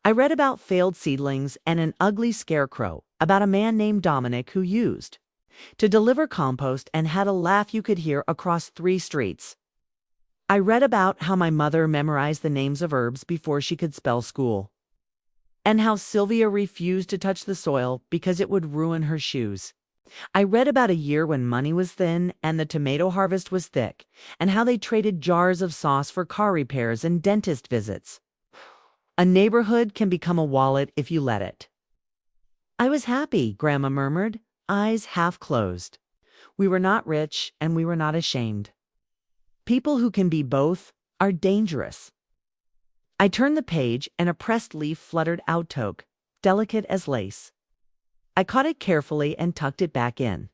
A: I read about failed seedlings and an ugly scarecrow, about a man named Dominic who used to deliver compost and had a laugh you could hear across 3 streets. I read about how my mother memorized the names of herbs before she could spell school, and how Sylvia refused to touch the soil because it would ruin her shoes. I read about a year when money was thin and the tomato harvest was thick, and how they traded jars of sauce for car repairs and dentist visits. A neighborhood can become a wallet if you let it. I was happy, Grandma murmured, eyes half closed. We were not rich and we were not ashamed. People who can be both are dangerous. I turned the page and a pressed leaf fluttered outtake, delicate as lace. I caught it carefully and tucked it back in.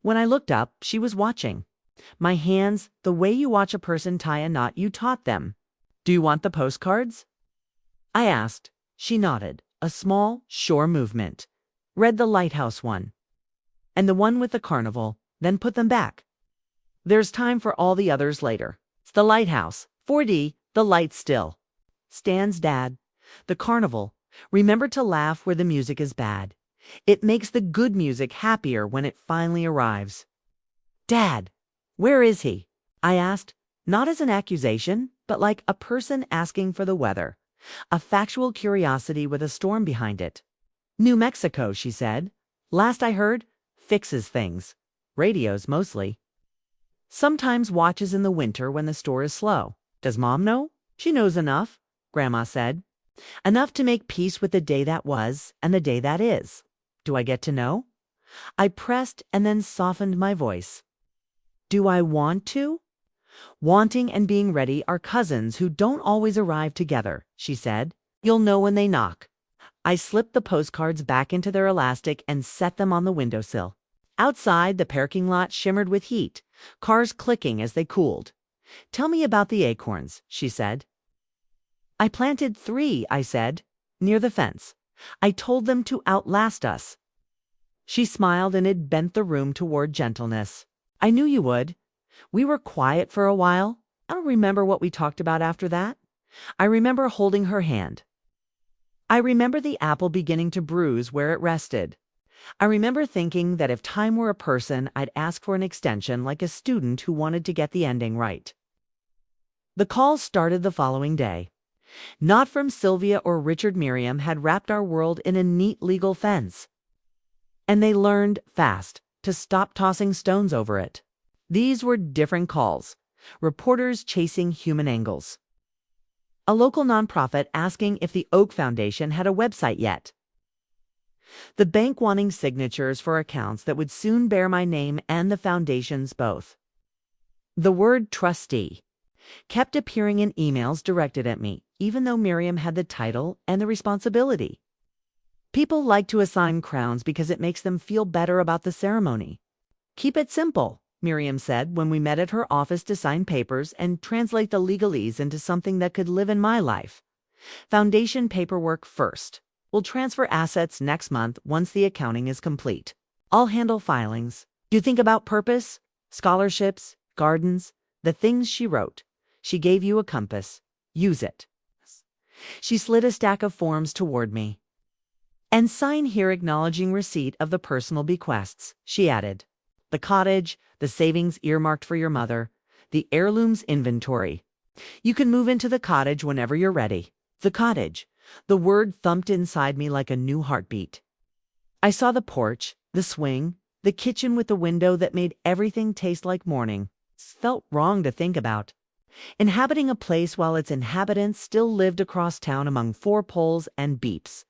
A: When I looked up, she was watching. My hands, the way you watch a person tie a knot you taught them. Do you want the postcards? I asked. She nodded, a small, sure movement. Read the lighthouse one. And the one with the carnival, then put them back. There's time for all the others later. It's the lighthouse, 4D, the light still. Stan's dad. The carnival. Remember to laugh where the music is bad. It makes the good music happier when it finally arrives. Dad, where is he? I asked, not as an accusation, but like a person asking for the weather. A factual curiosity with a storm behind it. New Mexico, she said. Last I heard, fixes things. Radios mostly. Sometimes watches in the winter when the store is slow. Does Mom know? She knows enough, Grandma said. Enough to make peace with the day that was and the day that is. Do I get to know? I pressed and then softened my voice. Do I want to? Wanting and being ready are cousins who don't always arrive together, she said. You'll know when they knock. I slipped the postcards back into their elastic and set them on the windowsill. Outside, the parking lot shimmered with heat, cars clicking as they cooled. Tell me about the acorns, she said. I planted 3, I said, near the fence. I told them to outlast us. She smiled and it bent the room toward gentleness. I knew you would. We were quiet for a while. I don't remember what we talked about after that. I remember holding her hand. I remember the apple beginning to bruise where it rested. I remember thinking that if time were a person, I'd ask for an extension like a student who wanted to get the ending right. The call started the following day. Not from Sylvia or Richard. Miriam had wrapped our world in a neat legal fence. And they learned fast to stop tossing stones over it. These were different calls. Reporters chasing human angles. A local nonprofit asking if the Oak Foundation had a website yet. The bank wanting signatures for accounts that would soon bear my name and the foundation's both. The word trustee kept appearing in emails directed at me, even though Miriam had the title and the responsibility. People like to assign crowns because it makes them feel better about the ceremony. Keep it simple, Miriam said when we met at her office to sign papers and translate the legalese into something that could live in my life. Foundation paperwork first. We'll transfer assets next month once the accounting is complete. I'll handle filings. Do you think about purpose, scholarships, gardens, the things she wrote? She gave you a compass. Use it. She slid a stack of forms toward me. And sign here acknowledging receipt of the personal bequests, she added. The cottage, the savings earmarked for your mother, the heirlooms inventory. You can move into the cottage whenever you're ready. The cottage. The word thumped inside me like a new heartbeat. I saw the porch, the swing, the kitchen with the window that made everything taste like morning. It felt wrong to think about. Inhabiting a place while its inhabitants still lived across town among 4 poles and beeps.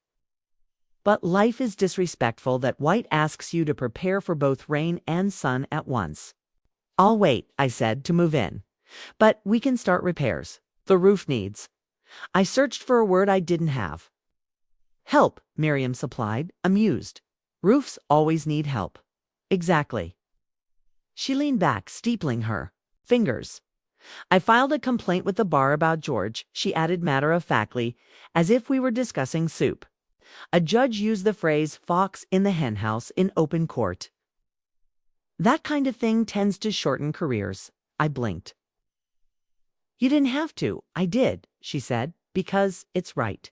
A: But life is disrespectful that White asks you to prepare for both rain and sun at once. I'll wait, I said, to move in. But we can start repairs. The roof needs. I searched for a word I didn't have. Help, Miriam supplied, amused. Roofs always need help. Exactly. She leaned back, steepling her fingers. I filed a complaint with the bar about George, she added matter-of-factly, as if we were discussing soup. A judge used the phrase fox in the henhouse in open court. That kind of thing tends to shorten careers. I blinked. You didn't have to. I did, she said, because it's right.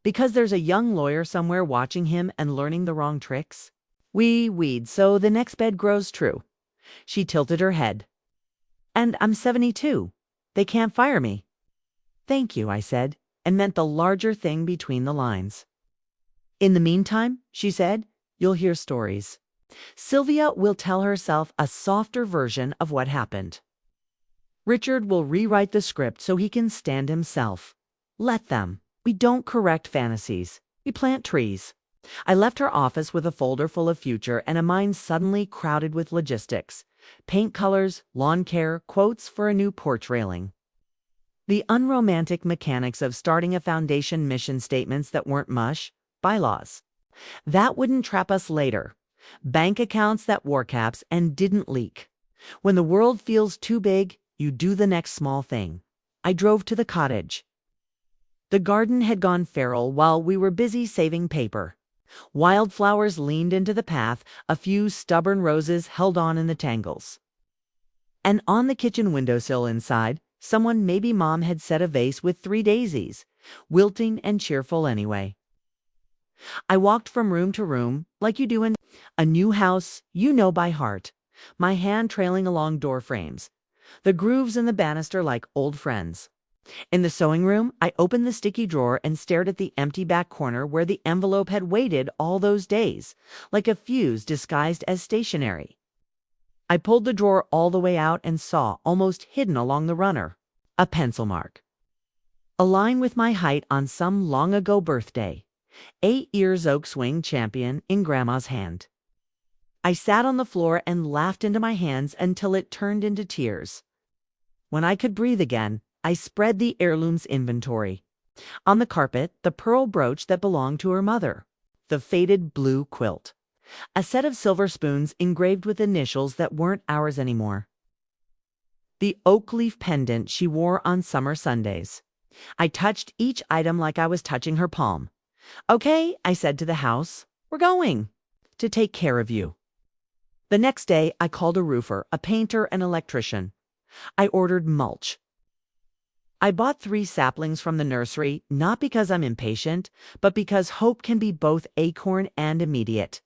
A: Because there's a young lawyer somewhere watching him and learning the wrong tricks. We weed so the next bed grows true. She tilted her head. And I'm 72. They can't fire me. Thank you, I said, and meant the larger thing between the lines. In the meantime, she said, you'll hear stories. Sylvia will tell herself a softer version of what happened. Richard will rewrite the script so he can stand himself. Let them. We don't correct fantasies. We plant trees. I left her office with a folder full of future and a mind suddenly crowded with logistics. Paint colors, lawn care, quotes for a new porch railing. The unromantic mechanics of starting a foundation, mission statements that weren't mush, bylaws. That wouldn't trap us later. Bank accounts that wore caps and didn't leak. When the world feels too big, you do the next small thing. I drove to the cottage. The garden had gone feral while we were busy saving paper. Wildflowers leaned into the path, a few stubborn roses held on in the tangles. And on the kitchen windowsill inside, someone, maybe Mom, had set a vase with 3 daisies, wilting and cheerful anyway. I walked from room to room, like you do in a new house you know by heart, my hand trailing along door frames, the grooves in the banister like old friends. In the sewing room, I opened the sticky drawer and stared at the empty back corner where the envelope had waited all those days, like a fuse disguised as stationery. I pulled the drawer all the way out and saw, almost hidden along the runner, a pencil mark. A line with my height on some long-ago birthday. 8 years oak swing champion in Grandma's hand. I sat on the floor and laughed into my hands until it turned into tears. When I could breathe again, I spread the heirlooms inventory. On the carpet, the pearl brooch that belonged to her mother, the faded blue quilt, a set of silver spoons engraved with initials that weren't ours anymore, the oak leaf pendant she wore on summer Sundays. I touched each item like I was touching her palm. Okay, I said to the house, we're going to take care of you. The next day, I called a roofer, a painter, an electrician. I ordered mulch. I bought 3 saplings from the nursery, not because I'm impatient, but because hope can be both acorn and immediate.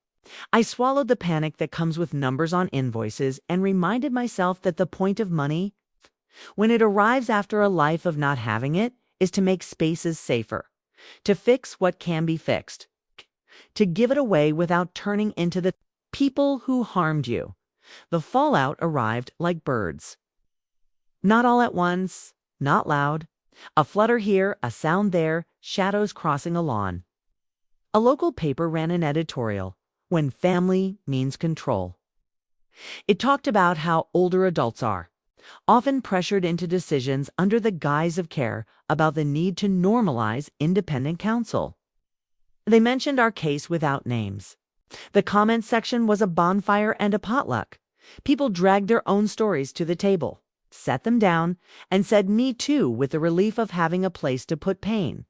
A: I swallowed the panic that comes with numbers on invoices and reminded myself that the point of money, when it arrives after a life of not having it, is to make spaces safer, to fix what can be fixed, to give it away without turning into the people who harmed you. The fallout arrived like birds. Not all at once, not loud. A flutter here, a sound there, shadows crossing a lawn. A local paper ran an editorial, When Family Means Control. It talked about how older adults are, often pressured into decisions under the guise of care about the need to normalize independent counsel. They mentioned our case without names. The comment section was a bonfire and a potluck. People dragged their own stories to the table, set them down, and said me too with the relief of having a place to put pain.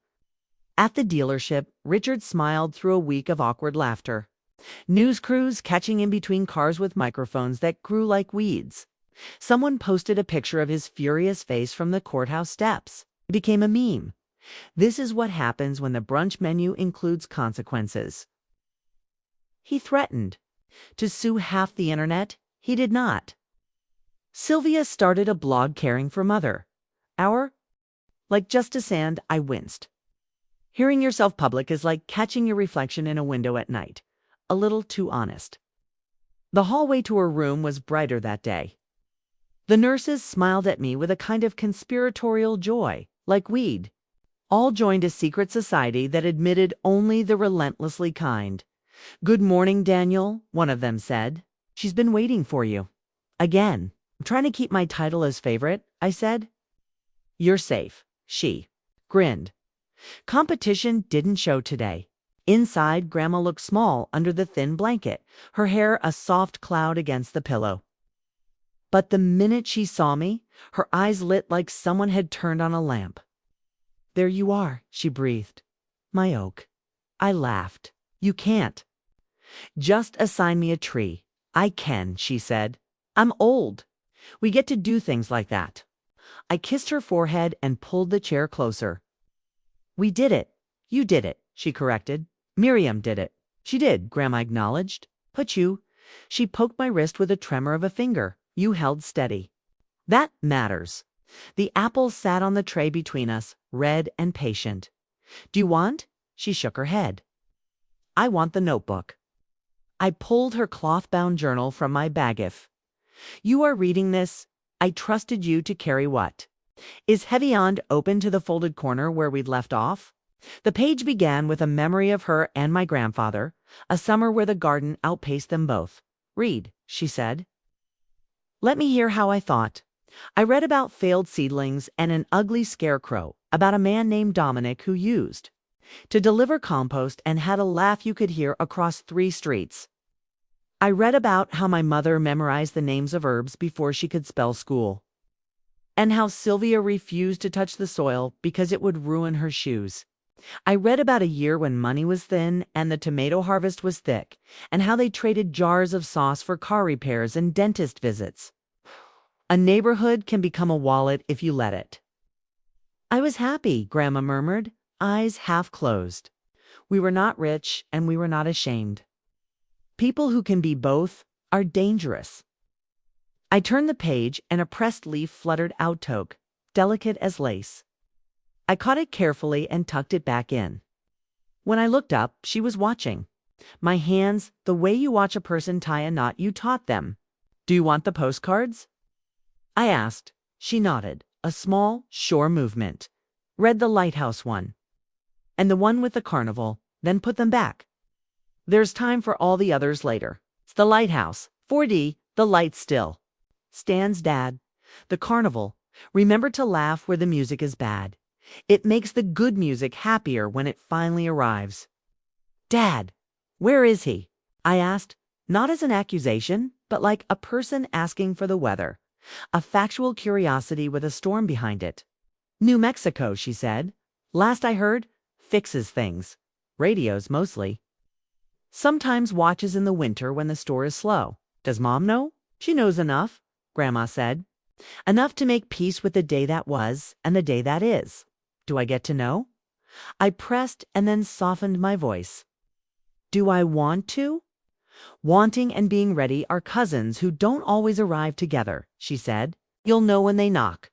A: At the dealership, Richard smiled through a week of awkward laughter. News crews catching in between cars with microphones that grew like weeds. Someone posted a picture of his furious face from the courthouse steps. It became a meme. This is what happens when the brunch menu includes consequences. He threatened to sue half the internet. He did not. Sylvia started a blog caring for Mother. Like Justice, and I winced. Hearing yourself public is like catching your reflection in a window at night. A little too honest. The hallway to her room was brighter that day. The nurses smiled at me with a kind of conspiratorial joy, like we'd all joined a secret society that admitted only the relentlessly kind. Good morning, Daniel, one of them said. She's been waiting for you. Again. I'm trying to keep my title as favorite, I said. You're safe, she grinned. Competition didn't show today. Inside, Grandma looked small under the thin blanket, her hair a soft cloud against the pillow. But the minute she saw me, her eyes lit like someone had turned on a lamp. There you are, she breathed. My oak. I laughed. You can't. Just assign me a tree. I can, she said. I'm old. We get to do things like that. I kissed her forehead and pulled the chair closer. We did it. You did it, she corrected. Miriam did it. She did, Grandma acknowledged. But you. She poked my wrist with a tremor of a finger. You held steady. That matters. The apple sat on the tray between us, red and patient. Do you want? She shook her head. I want the notebook. I pulled her cloth-bound journal from my bag. If you are reading this, I trusted you to carry what? Is heavy on open to the folded corner where we'd left off? The page began with a memory of her and my grandfather, a summer where the garden outpaced them both. Read, she said. Let me hear how I thought. I read about failed seedlings and an ugly scarecrow, about a man named Dominic who used to deliver compost and had a laugh you could hear across 3 streets. I read about how my mother memorized the names of herbs before she could spell school, and how Sylvia refused to touch the soil because it would ruin her shoes. I read about a year when money was thin and the tomato harvest was thick, and how they traded jars of sauce for car repairs and dentist visits. A neighborhood can become a wallet if you let it. I was happy, Grandma murmured, eyes half closed. We were not rich and we were not ashamed. People who can be both are dangerous. I turned the page and a pressed leaf fluttered out, delicate as lace. I caught it carefully and tucked it back in. When I looked up, she was watching. My hands, the way you watch a person tie a knot you taught them. Do you want the postcards? I asked. She nodded, a small, sure movement. Read the lighthouse one. And the one with the carnival, then put them back. There's time for all the others later. It's the lighthouse, 4D, the light still. Stan's dad. The carnival. Remember to laugh where the music is bad. It makes the good music happier when it finally arrives. Dad, where is he? I asked, not as an accusation, but like a person asking for the weather. A factual curiosity with a storm behind it. New Mexico, she said. Last I heard, fixes things. Radios mostly. Sometimes watches in the winter when the store is slow. Does Mom know? She knows enough, Grandma said. Enough to make peace with the day that was and the day that is. Do I get to know? I pressed and then softened my voice. Do I want to? Wanting and being ready are cousins who don't always arrive together, she said. You'll know when they knock.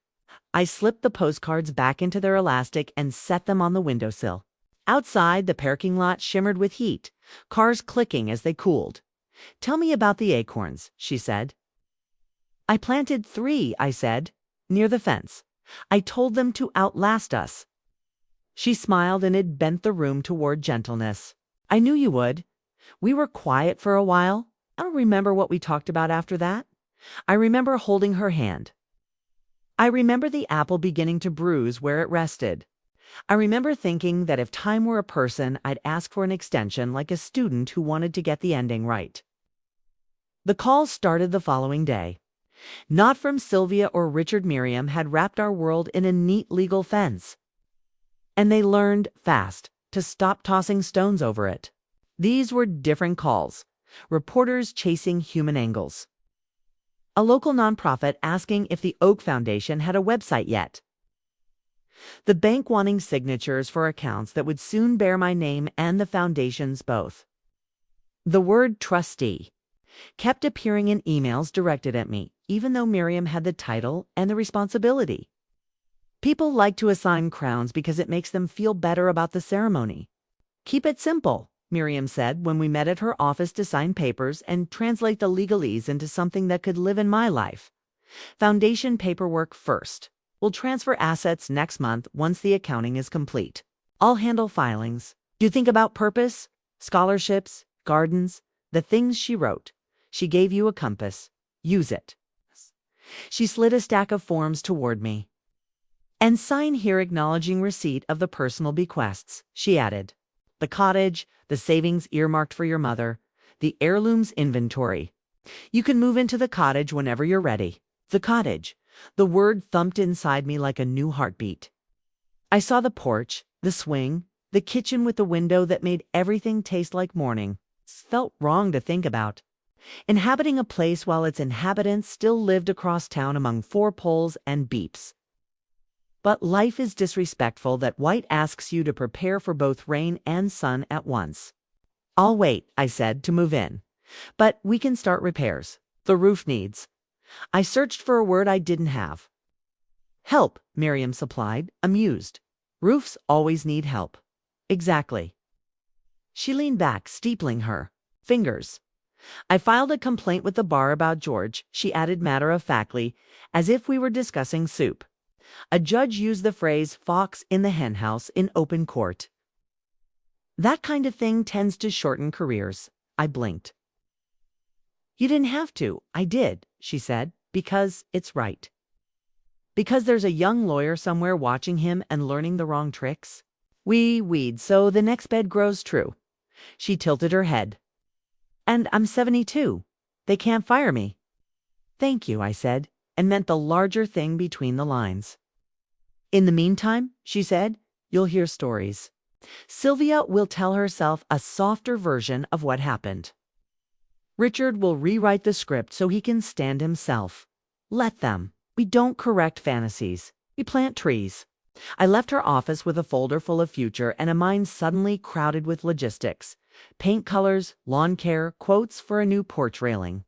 A: I slipped the postcards back into their elastic and set them on the windowsill. Outside, the parking lot shimmered with heat, cars clicking as they cooled. Tell me about the acorns, she said. I planted 3, I said, near the fence. I told them to outlast us. She smiled and it bent the room toward gentleness. I knew you would. We were quiet for a while. I don't remember what we talked about after that. I remember holding her hand. I remember the apple beginning to bruise where it rested. I remember thinking that if time were a person, I'd ask for an extension like a student who wanted to get the ending right. The call started the following day. Not from Sylvia or Richard. Miriam had wrapped our world in a neat legal fence. And they learned fast to stop tossing stones over it. These were different calls. Reporters chasing human angles. A local nonprofit asking if the Oak Foundation had a website yet. The bank wanting signatures for accounts that would soon bear my name and the foundation's both. The word trustee kept appearing in emails directed at me, even though Miriam had the title and the responsibility. People like to assign crowns because it makes them feel better about the ceremony. Keep it simple, Miriam said when we met at her office to sign papers and translate the legalese into something that could live in my life. Foundation paperwork first. We'll transfer assets next month once the accounting is complete. I'll handle filings. Do you think about purpose, scholarships, gardens, the things she wrote? She gave you a compass. Use it. She slid a stack of forms toward me. And sign here acknowledging receipt of the personal bequests, she added. The cottage, the savings earmarked for your mother, the heirlooms inventory. You can move into the cottage whenever you're ready. The cottage. The word thumped inside me like a new heartbeat. I saw the porch, the swing, the kitchen with the window that made everything taste like morning. It felt wrong to think about. Inhabiting a place while its inhabitants still lived across town among 4 poles and beeps. But life is disrespectful that White asks you to prepare for both rain and sun at once. I'll wait, I said, to move in. But we can start repairs. The roof needs. I searched for a word I didn't have. Help, Miriam supplied, amused. Roofs always need help. Exactly. She leaned back, steepling her fingers. I filed a complaint with the bar about George, she added matter-of-factly, as if we were discussing soup. A judge used the phrase fox in the henhouse in open court. That kind of thing tends to shorten careers. I blinked. You didn't have to. I did, she said, because it's right. Because there's a young lawyer somewhere watching him and learning the wrong tricks. We weed, so the next bed grows true. She tilted her head. And I'm 72. They can't fire me. Thank you, I said, and meant the larger thing between the lines. In the meantime, she said, you'll hear stories. Sylvia will tell herself a softer version of what happened. Richard will rewrite the script so he can stand himself. Let them. We don't correct fantasies. We plant trees. I left her office with a folder full of future and a mind suddenly crowded with logistics. Paint colors, lawn care, quotes for a new porch railing.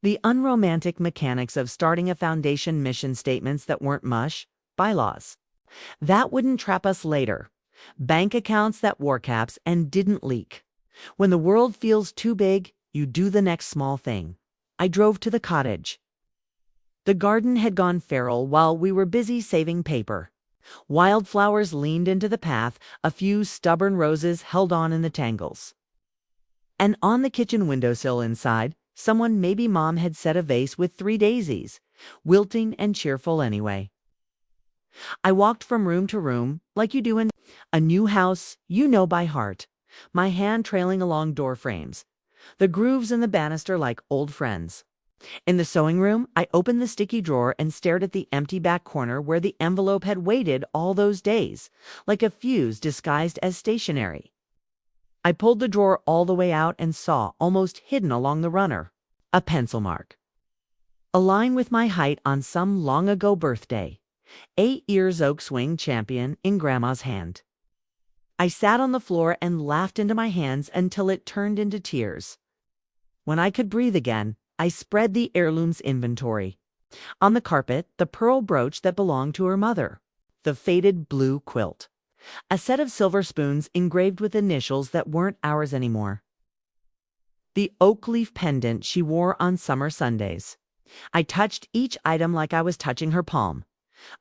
A: The unromantic mechanics of starting a foundation mission statements that weren't mush, bylaws. That wouldn't trap us later. Bank accounts that wore caps and didn't leak. When the world feels too big, you do the next small thing. I drove to the cottage. The garden had gone feral while we were busy saving paper. Wildflowers leaned into the path, a few stubborn roses held on in the tangles. And on the kitchen windowsill inside, someone, maybe Mom, had set a vase with 3 daisies, wilting and cheerful anyway. I walked from room to room, like you do in a new house you know by heart, my hand trailing along door frames, the grooves in the banister like old friends. In the sewing room, I opened the sticky drawer and stared at the empty back corner where the envelope had waited all those days, like a fuse disguised as stationery. I pulled the drawer all the way out and saw, almost hidden along the runner, a pencil mark. A line with my height on some long-ago birthday. 8 years oak swing champion in Grandma's hand. I sat on the floor and laughed into my hands until it turned into tears. When I could breathe again, I spread the heirlooms inventory. On the carpet, the pearl brooch that belonged to her mother, the faded blue quilt, a set of silver spoons engraved with initials that weren't ours anymore, the oak leaf pendant she wore on summer Sundays. I touched each item like I was touching her palm.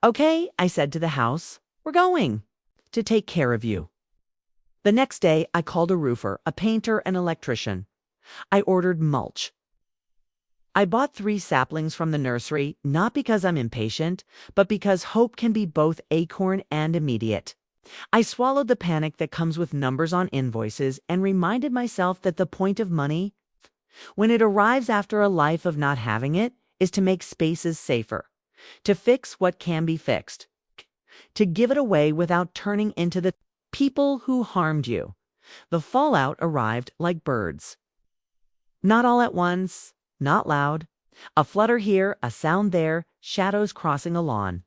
A: Okay, I said to the house, we're going to take care of you. The next day, I called a roofer, a painter, an electrician. I ordered mulch. I bought 3 saplings from the nursery, not because I'm impatient, but because hope can be both acorn and immediate. I swallowed the panic that comes with numbers on invoices and reminded myself that the point of money, when it arrives after a life of not having it, is to make spaces safer, to fix what can be fixed, to give it away without turning into the people who harmed you. The fallout arrived like birds. Not all at once. Not loud. A flutter here, a sound there, shadows crossing a lawn.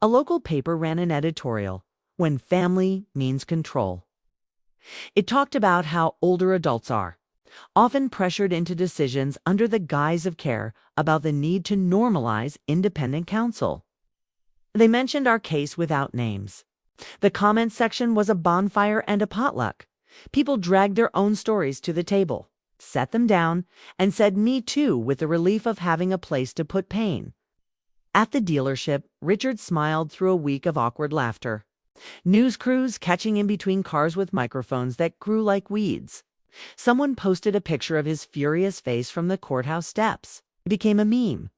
A: A local paper ran an editorial, When Family Means Control. It talked about how older adults are, often pressured into decisions under the guise of care about the need to normalize independent counsel. They mentioned our case without names. The comments section was a bonfire and a potluck. People dragged their own stories to the table, set them down, and said me too with the relief of having a place to put pain. At the dealership, Richard smiled through a week of awkward laughter. News crews catching in between cars with microphones that grew like weeds. Someone posted a picture of his furious face from the courthouse steps. It became a meme.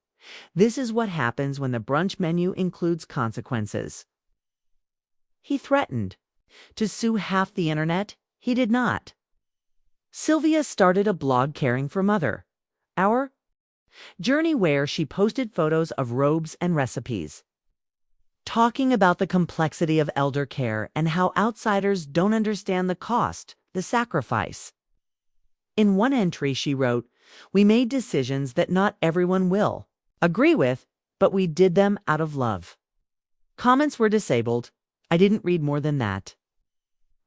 A: This is what happens when the brunch menu includes consequences. He threatened to sue half the internet. He did not. Sylvia started a blog caring for Mother, our journey, where she posted photos of robes and recipes, talking about the complexity of elder care and how outsiders don't understand the cost, the sacrifice. In one entry she wrote, "We made decisions that not everyone will agree with, but we did them out of love." Comments were disabled. I didn't read more than that.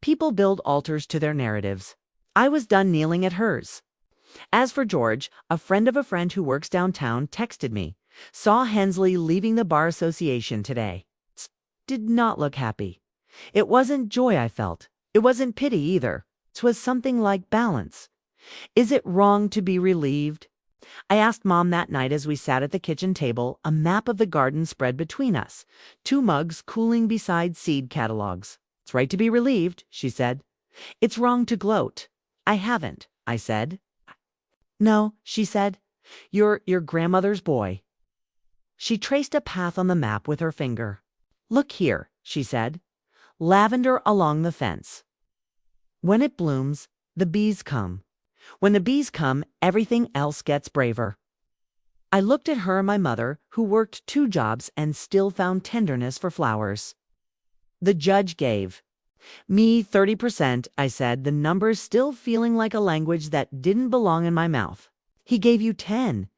A: People build altars to their narratives. I was done kneeling at hers. As for George, a friend of a friend who works downtown texted me. Saw Hensley leaving the bar association today. Did not look happy. It wasn't joy I felt. It wasn't pity either. It was something like balance. Is it wrong to be relieved? I asked Mom that night as we sat at the kitchen table, a map of the garden spread between us, 2 mugs cooling beside seed catalogs. It's right to be relieved, she said. It's wrong to gloat. I haven't, I said. No, she said. You're your grandmother's boy. She traced a path on the map with her finger. Look here, she said. Lavender along the fence. When it blooms, the bees come. When the bees come, everything else gets braver. I looked at her and my mother, who worked 2 jobs and still found tenderness for flowers. The judge gave me 30%, I said, the numbers still feeling like a language that didn't belong in my mouth. He gave you 10.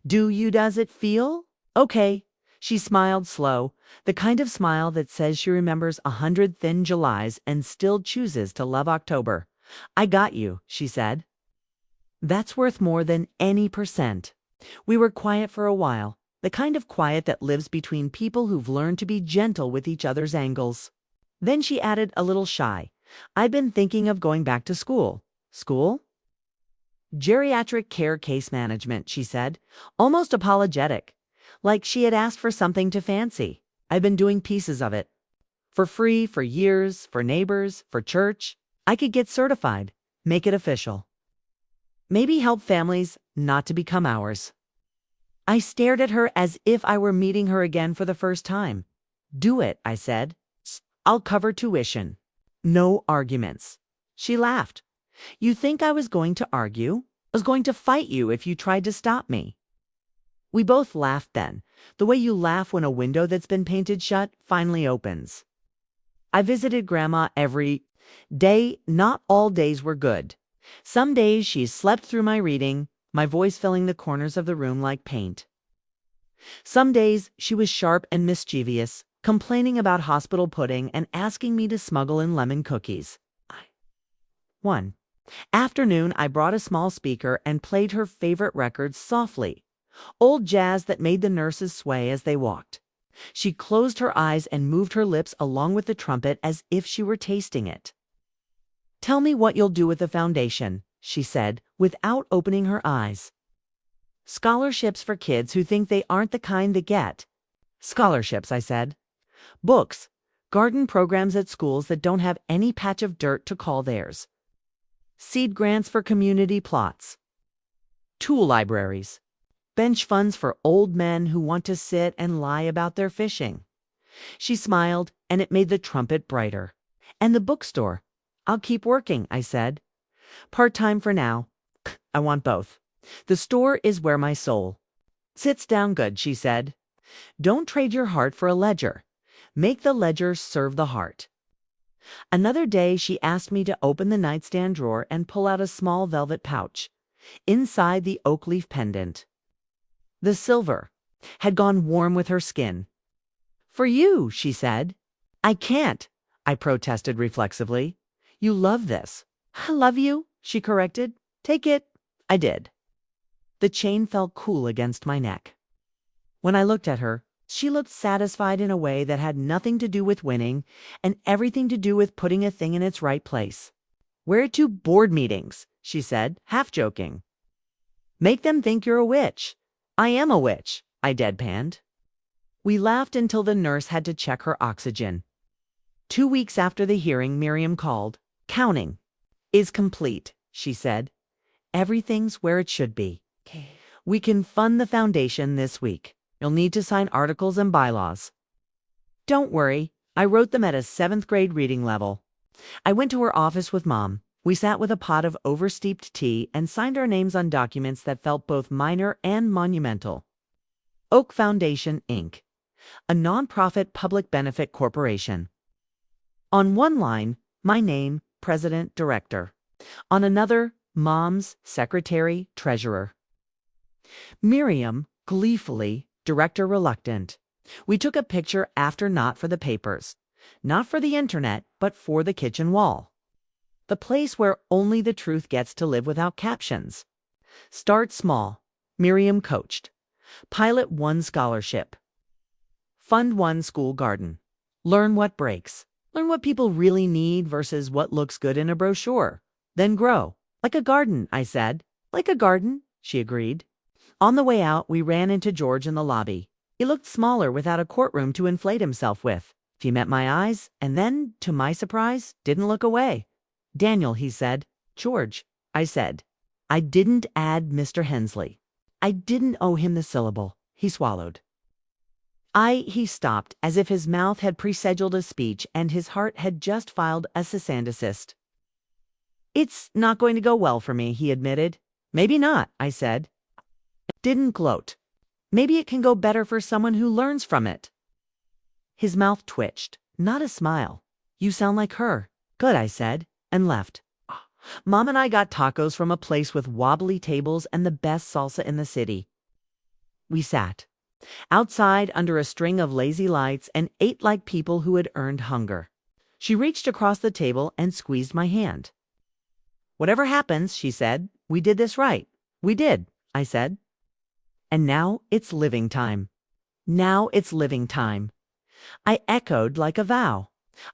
A: Does it feel? Okay. She smiled slow, the kind of smile that says she remembers 100 thin Julys and still chooses to love October. I got you, she said. That's worth more than any percent. We were quiet for a while, the kind of quiet that lives between people who've learned to be gentle with each other's angles. Then she added, a little shy, I've been thinking of going back to school. School? Geriatric care case management, she said, almost apologetic, like she had asked for something to fancy. I've been doing pieces of it. For free, for years, for neighbors, for church. I could get certified, make it official. Maybe help families not to become ours. I stared at her as if I were meeting her again for the first time. Do it, I said. I'll cover tuition. No arguments. She laughed. You think I was going to argue? I was going to fight you if you tried to stop me. We both laughed then, the way you laugh when a window that's been painted shut finally opens. I visited Grandma every day. Not all days were good. Some days she slept through my reading, my voice filling the corners of the room like paint. Some days she was sharp and mischievous, complaining about hospital pudding and asking me to smuggle in lemon cookies. One afternoon, I brought a small speaker and played her favorite records softly, old jazz that made the nurses sway as they walked. She closed her eyes and moved her lips along with the trumpet as if she were tasting it. Tell me what you'll do with the foundation, she said, without opening her eyes. Scholarships for kids who think they aren't the kind that get. Scholarships, I said. Books, garden programs at schools that don't have any patch of dirt to call theirs. Seed grants for community plots. Tool libraries. Bench funds for old men who want to sit and lie about their fishing. She smiled, and it made the trumpet brighter. And the bookstore. I'll keep working, I said. Part-time for now. I want both. The store is where my soul sits down good, she said. Don't trade your heart for a ledger. Make the ledger serve the heart. Another day she asked me to open the nightstand drawer and pull out a small velvet pouch. Inside the oak leaf pendant. The silver had gone warm with her skin. For you, she said. I can't, I protested reflexively. You love this. I love you, she corrected. Take it. I did. The chain felt cool against my neck. When I looked at her, she looked satisfied in a way that had nothing to do with winning and everything to do with putting a thing in its right place. We're to board meetings, she said, half joking. Make them think you're a witch. I am a witch, I deadpanned. We laughed until the nurse had to check her oxygen. 2 weeks after the hearing, Miriam called. Counting is complete, she said. Everything's where it should be. We can fund the foundation this week. You'll need to sign articles and bylaws. Don't worry, I wrote them at a 7th grade reading level. I went to her office with Mom. We sat with a pot of oversteeped tea and signed our names on documents that felt both minor and monumental. Oak Foundation, Inc., a nonprofit public benefit corporation. On one line, my name, President, Director. On another, Mom's Secretary, Treasurer. Miriam, gleefully, Director reluctant. We took a picture after, not for the papers, not for the internet, but for the kitchen wall. The place where only the truth gets to live without captions. Start small. Miriam coached. Pilot one scholarship. Fund one school garden. Learn what breaks. Learn what people really need versus what looks good in a brochure. Then grow. Like a garden, I said. Like a garden, she agreed. On the way out, we ran into George in the lobby. He looked smaller without a courtroom to inflate himself with. He met my eyes and then, to my surprise, didn't look away. Daniel, he said. George, I said. I didn't add Mr. Hensley. I didn't owe him the syllable. He swallowed. He stopped, as if his mouth had prescheduled a speech and his heart had just filed a cease and desist. It's not going to go well for me, he admitted. Maybe not, I said. Didn't gloat. Maybe it can go better for someone who learns from it. His mouth twitched, not a smile. You sound like her. Good, I said, and left. Mom and I got tacos from a place with wobbly tables and the best salsa in the city. We sat outside under a string of lazy lights and ate like people who had earned hunger. She reached across the table and squeezed my hand. Whatever happens, she said, we did this right. We did, I said. And now it's living time. Now it's living time. I echoed like a vow.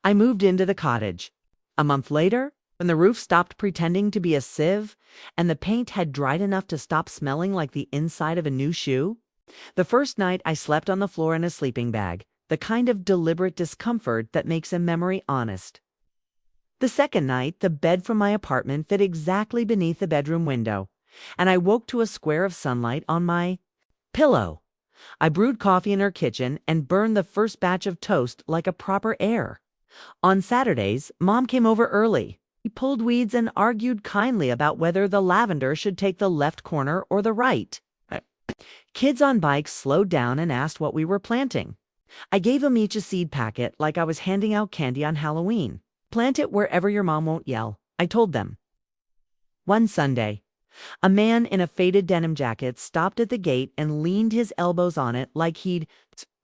A: I moved into the cottage. A month later, when the roof stopped pretending to be a sieve and the paint had dried enough to stop smelling like the inside of a new shoe, the first night I slept on the floor in a sleeping bag, the kind of deliberate discomfort that makes a memory honest. The second night, the bed from my apartment fit exactly beneath the bedroom window, and I woke to a square of sunlight on my pillow. I brewed coffee in her kitchen and burned the first batch of toast like a proper heir. On Saturdays, Mom came over early. We pulled weeds and argued kindly about whether the lavender should take the left corner or the right. Kids on bikes slowed down and asked what we were planting. I gave them each a seed packet like I was handing out candy on Halloween. Plant it wherever your mom won't yell, I told them. One Sunday, a man in a faded denim jacket stopped at the gate and leaned his elbows on it like he'd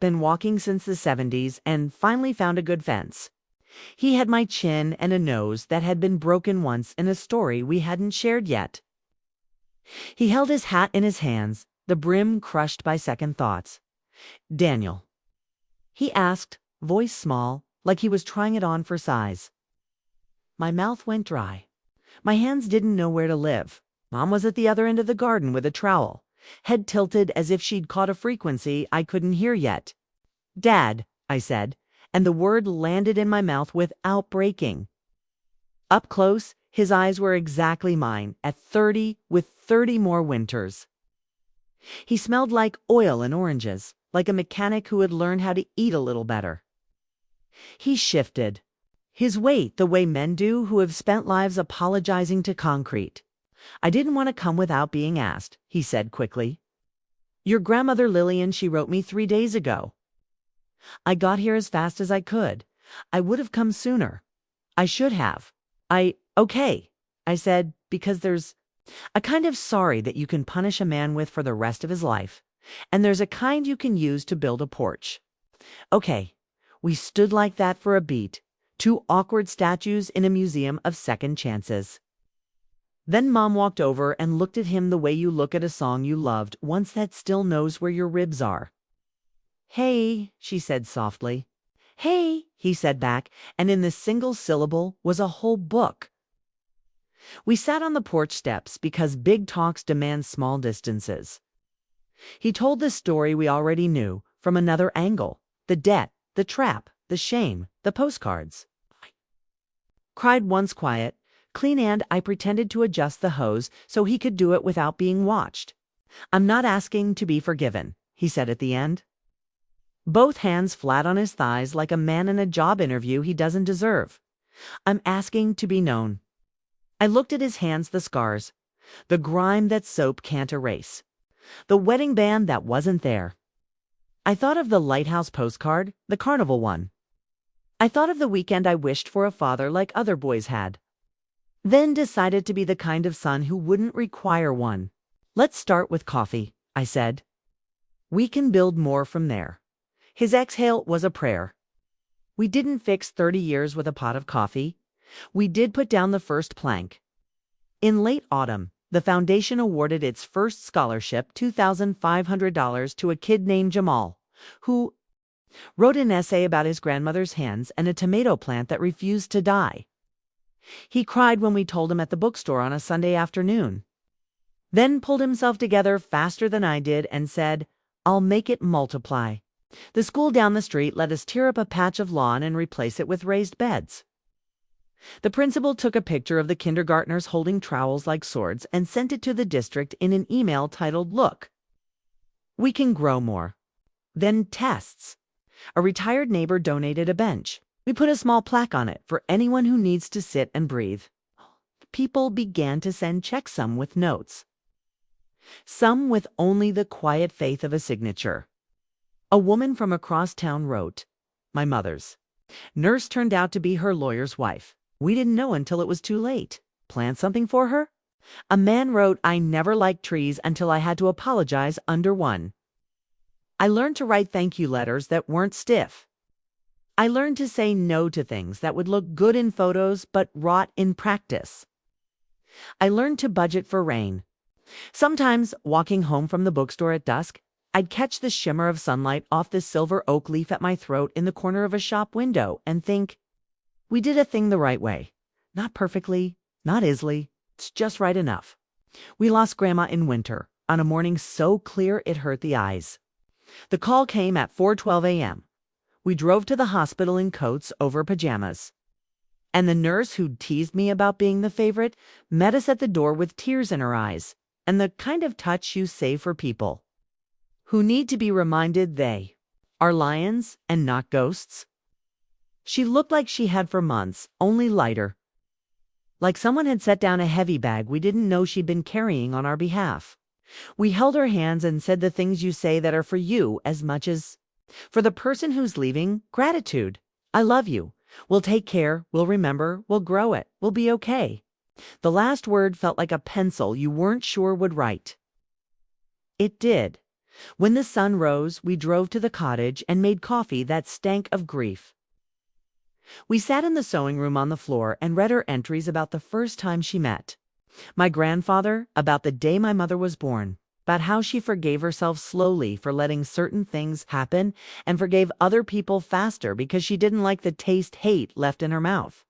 A: been walking since the 70s and finally found a good fence. He had my chin and a nose that had been broken once in a story we hadn't shared yet. He held his hat in his hands, the brim crushed by second thoughts. Daniel, he asked, voice small, like he was trying it on for size. My mouth went dry. My hands didn't know where to live. Mom was at the other end of the garden with a trowel, head tilted as if she'd caught a frequency I couldn't hear yet. Dad, I said, and the word landed in my mouth without breaking. Up close, his eyes were exactly mine, at 30, with 30 more winters. He smelled like oil and oranges, like a mechanic who had learned how to eat a little better. He shifted. His weight the way men do who have spent lives apologizing to concrete. I didn't want to come without being asked, he said quickly. Your grandmother Lillian, she wrote me 3 days ago. I got here as fast as I could. I would have come sooner. I should have. Okay, I said, because there's a kind of sorry that you can punish a man with for the rest of his life, and there's a kind you can use to build a porch. Okay, we stood like that for a beat, 2 awkward statues in a museum of second chances. Then Mom walked over and looked at him the way you look at a song you loved once that still knows where your ribs are. Hey, she said softly. Hey, he said back, and in the single syllable was a whole book. We sat on the porch steps because big talks demand small distances. He told the story we already knew from another angle, the debt, the trap, the shame, the postcards. Cried once quiet, clean, and I pretended to adjust the hose so he could do it without being watched. I'm not asking to be forgiven, he said at the end. Both hands flat on his thighs like a man in a job interview he doesn't deserve. I'm asking to be known. I looked at his hands, the scars, the grime that soap can't erase, the wedding band that wasn't there. I thought of the lighthouse postcard, the carnival one. I thought of the weekend I wished for a father like other boys had. Then decided to be the kind of son who wouldn't require one. Let's start with coffee, I said. We can build more from there. His exhale was a prayer. We didn't fix 30 years with a pot of coffee. We did put down the first plank. In late autumn, the foundation awarded its first scholarship, $2,500, to a kid named Jamal, who wrote an essay about his grandmother's hands and a tomato plant that refused to die. He cried when we told him at the bookstore on a Sunday afternoon, then pulled himself together faster than I did and said, "I'll make it multiply." The school down the street let us tear up a patch of lawn and replace it with raised beds. The principal took a picture of the kindergartners holding trowels like swords and sent it to the district in an email titled, "Look, we can grow more." Then tests. A retired neighbor donated a bench. We put a small plaque on it for anyone who needs to sit and breathe. People began to send checks, some with notes, some with only the quiet faith of a signature. A woman from across town wrote, "My mother's nurse turned out to be her lawyer's wife. We didn't know until it was too late. Plant something for her?" A man wrote, "I never liked trees until I had to apologize under one. I learned to write thank you letters that weren't stiff. I learned to say no to things that would look good in photos but rot in practice. I learned to budget for rain." Sometimes, walking home from the bookstore at dusk, I'd catch the shimmer of sunlight off the silver oak leaf at my throat in the corner of a shop window and think, we did a thing the right way. Not perfectly, not easily, it's just right enough. We lost Grandma in winter, on a morning so clear it hurt the eyes. The call came at 4:12 a.m. We drove to the hospital in coats over pajamas. And the nurse who'd teased me about being the favorite met us at the door with tears in her eyes and the kind of touch you save for people who need to be reminded they are lions and not ghosts. She looked like she had for months, only lighter. Like someone had set down a heavy bag we didn't know she'd been carrying on our behalf. We held her hands and said the things you say that are for you as much as for the person who's leaving. Gratitude. I love you. We'll take care. We'll remember. We'll grow it. We'll be okay. The last word felt like a pencil you weren't sure would write. It did. When the sun rose, we drove to the cottage and made coffee that stank of grief. We sat in the sewing room on the floor and read her entries about the first time she met my grandfather, about the day my mother was born, about how she forgave herself slowly for letting certain things happen and forgave other people faster because she didn't like the hate left in her mouth.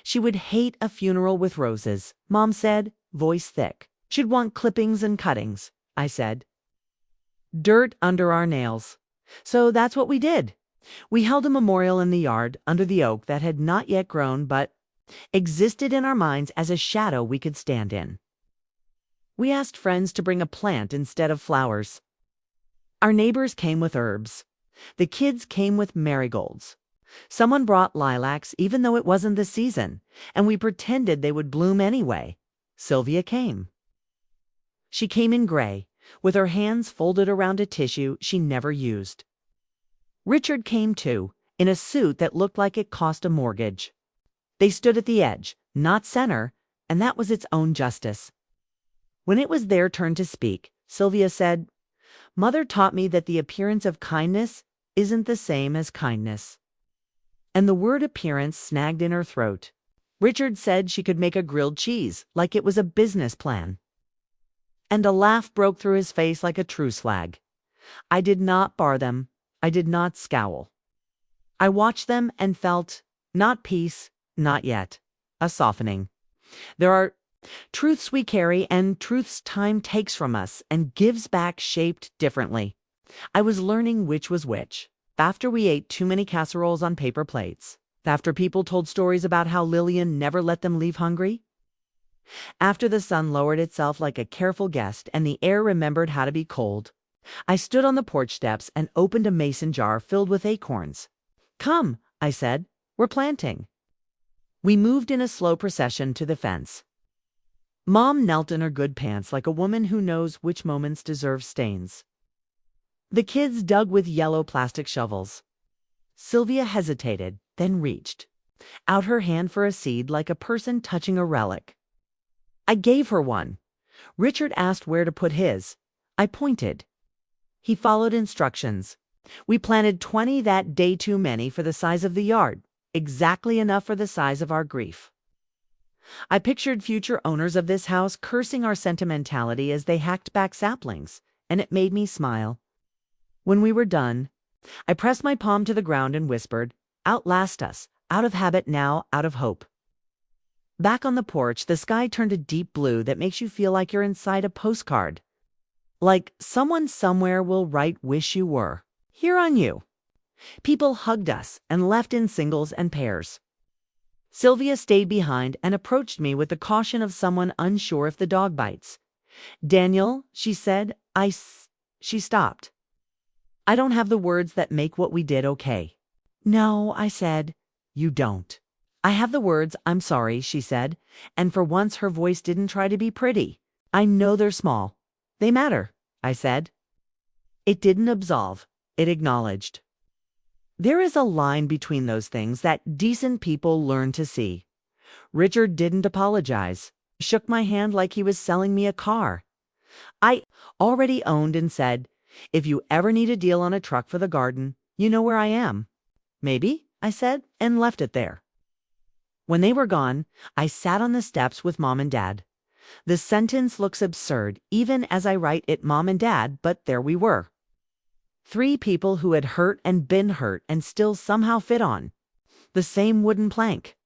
A: She would hate a funeral with roses, Mom said, voice thick. She'd want clippings and cuttings, I said. Dirt under our nails. So that's what we did. We held a memorial in the yard under the oak that had not yet grown but existed in our minds as a shadow we could stand in. We asked friends to bring a plant instead of flowers. Our neighbors came with herbs. The kids came with marigolds. Someone brought lilacs even though it wasn't the season, and we pretended they would bloom anyway. Sylvia came. She came in gray, with her hands folded around a tissue she never used. Richard came too, in a suit that looked like it cost a mortgage. They stood at the edge, not center, and that was its own justice. When it was their turn to speak, Sylvia said, "Mother taught me that the appearance of kindness isn't the same as kindness." And the word appearance snagged in her throat. Richard said she could make a grilled cheese, like it was a business plan. And a laugh broke through his face like a truce flag. I did not bar them. I did not scowl. I watched them and felt, not peace, not yet, a softening. There are truths we carry and truths time takes from us and gives back shaped differently. I was learning which was which. After we ate too many casseroles on paper plates. After people told stories about how Lillian never let them leave hungry. After the sun lowered itself like a careful guest and the air remembered how to be cold. I stood on the porch steps and opened a mason jar filled with acorns. "Come," I said, "we're planting." We moved in a slow procession to the fence. Mom knelt in her good pants like a woman who knows which moments deserve stains. The kids dug with yellow plastic shovels. Sylvia hesitated, then reached out her hand for a seed like a person touching a relic. I gave her one. Richard asked where to put his. I pointed. He followed instructions. We planted 20 that day, too many for the size of the yard, exactly enough for the size of our grief. I pictured future owners of this house cursing our sentimentality as they hacked back saplings, and it made me smile. When we were done, I pressed my palm to the ground and whispered, "Outlast us, out of habit now, out of hope." Back on the porch, the sky turned a deep blue that makes you feel like you're inside a postcard. Like someone somewhere will write "Wish you were" here on you. People hugged us and left in singles and pairs. Sylvia stayed behind and approached me with the caution of someone unsure if the dog bites. "Daniel," she said, She stopped. "I don't have the words that make what we did okay." "No," I said. "You don't." "I have the words, I'm sorry," she said, and for once her voice didn't try to be pretty. "I know they're small. They matter," I said. It didn't absolve, it acknowledged. There is a line between those things that decent people learn to see. Richard didn't apologize, shook my hand like he was selling me a car I already owned and said, "If you ever need a deal on a truck for the garden, you know where I am." "Maybe," I said, and left it there. When they were gone, I sat on the steps with Mom and Dad. The sentence looks absurd, even as I write it, Mom and Dad, but there we were. Three people who had hurt and been hurt and still somehow fit on the same wooden plank.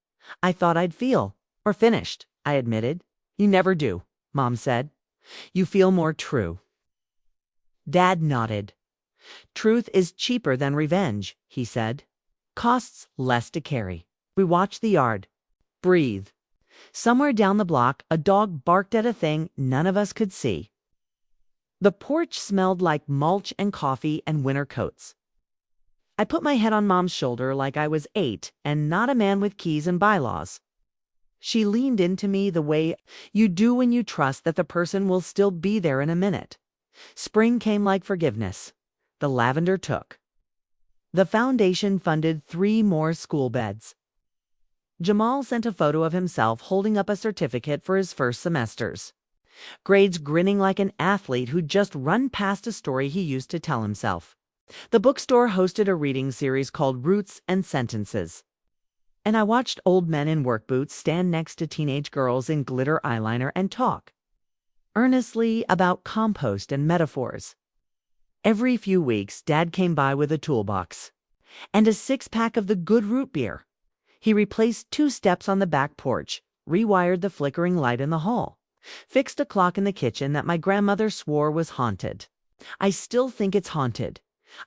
A: "I thought I'd feel, or finished," I admitted. "You never do," Mom said. "You feel more true." Dad nodded. "Truth is cheaper than revenge," he said. "Costs less to carry." We watched the yard. Breathe. Somewhere down the block, a dog barked at a thing none of us could see. The porch smelled like mulch and coffee and winter coats. I put my head on Mom's shoulder like I was 8 and not a man with keys and bylaws. She leaned into me the way you do when you trust that the person will still be there in a minute. Spring came like forgiveness. The lavender took. The foundation funded 3 more school beds. Jamal sent a photo of himself holding up a certificate for his first semesters. Grades grinning like an athlete who'd just run past a story he used to tell himself. The bookstore hosted a reading series called Roots and Sentences. And I watched old men in work boots stand next to teenage girls in glitter eyeliner and talk earnestly about compost and metaphors. Every few weeks, Dad came by with a toolbox and a 6-pack of the good root beer. He replaced 2 steps on the back porch, rewired the flickering light in the hall, fixed a clock in the kitchen that my grandmother swore was haunted. "I still think it's haunted,"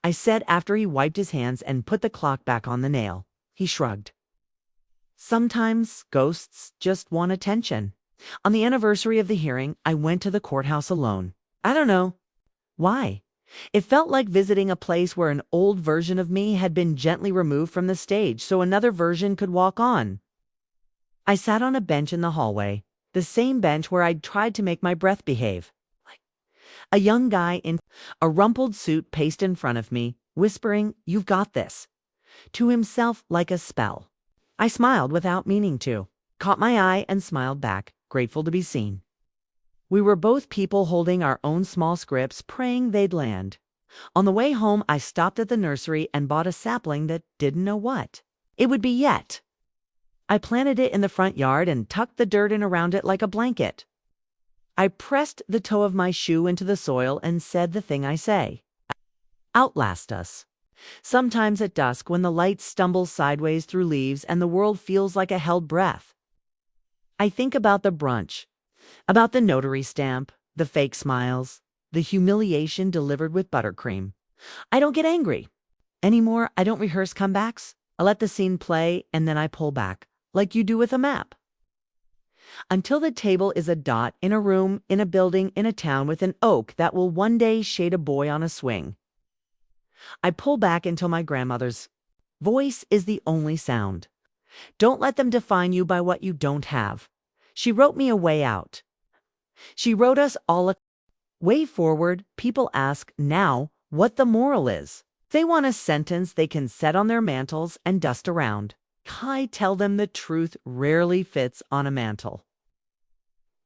A: I said after he wiped his hands and put the clock back on the nail. He shrugged. Sometimes ghosts just want attention. On the anniversary of the hearing, I went to the courthouse alone. I don't know why. It felt like visiting a place where an old version of me had been gently removed from the stage so another version could walk on. I sat on a bench in the hallway, the same bench where I'd tried to make my breath behave. A young guy in a rumpled suit paced in front of me, whispering, "You've got this," to himself like a spell. I smiled without meaning to, caught my eye and smiled back, grateful to be seen. We were both people holding our own small scripts, praying they'd land. On the way home, I stopped at the nursery and bought a sapling that didn't know what it would be yet. I planted it in the front yard and tucked the dirt in around it like a blanket. I pressed the toe of my shoe into the soil and said the thing I say. Outlast us. Sometimes at dusk when the light stumbles sideways through leaves and the world feels like a held breath. I think about the brunch, about the notary stamp, the fake smiles, the humiliation delivered with buttercream. I don't get angry. Anymore, I don't rehearse comebacks. I let the scene play and then I pull back, like you do with a map. Until the table is a dot in a room, in a building, in a town with an oak that will one day shade a boy on a swing. I pull back until my grandmother's voice is the only sound. Don't let them define you by what you don't have. She wrote me a way out. She wrote us all a way forward. People ask now what the moral is. They want a sentence they can set on their mantles and dust around. I tell them the truth rarely fits on a mantle.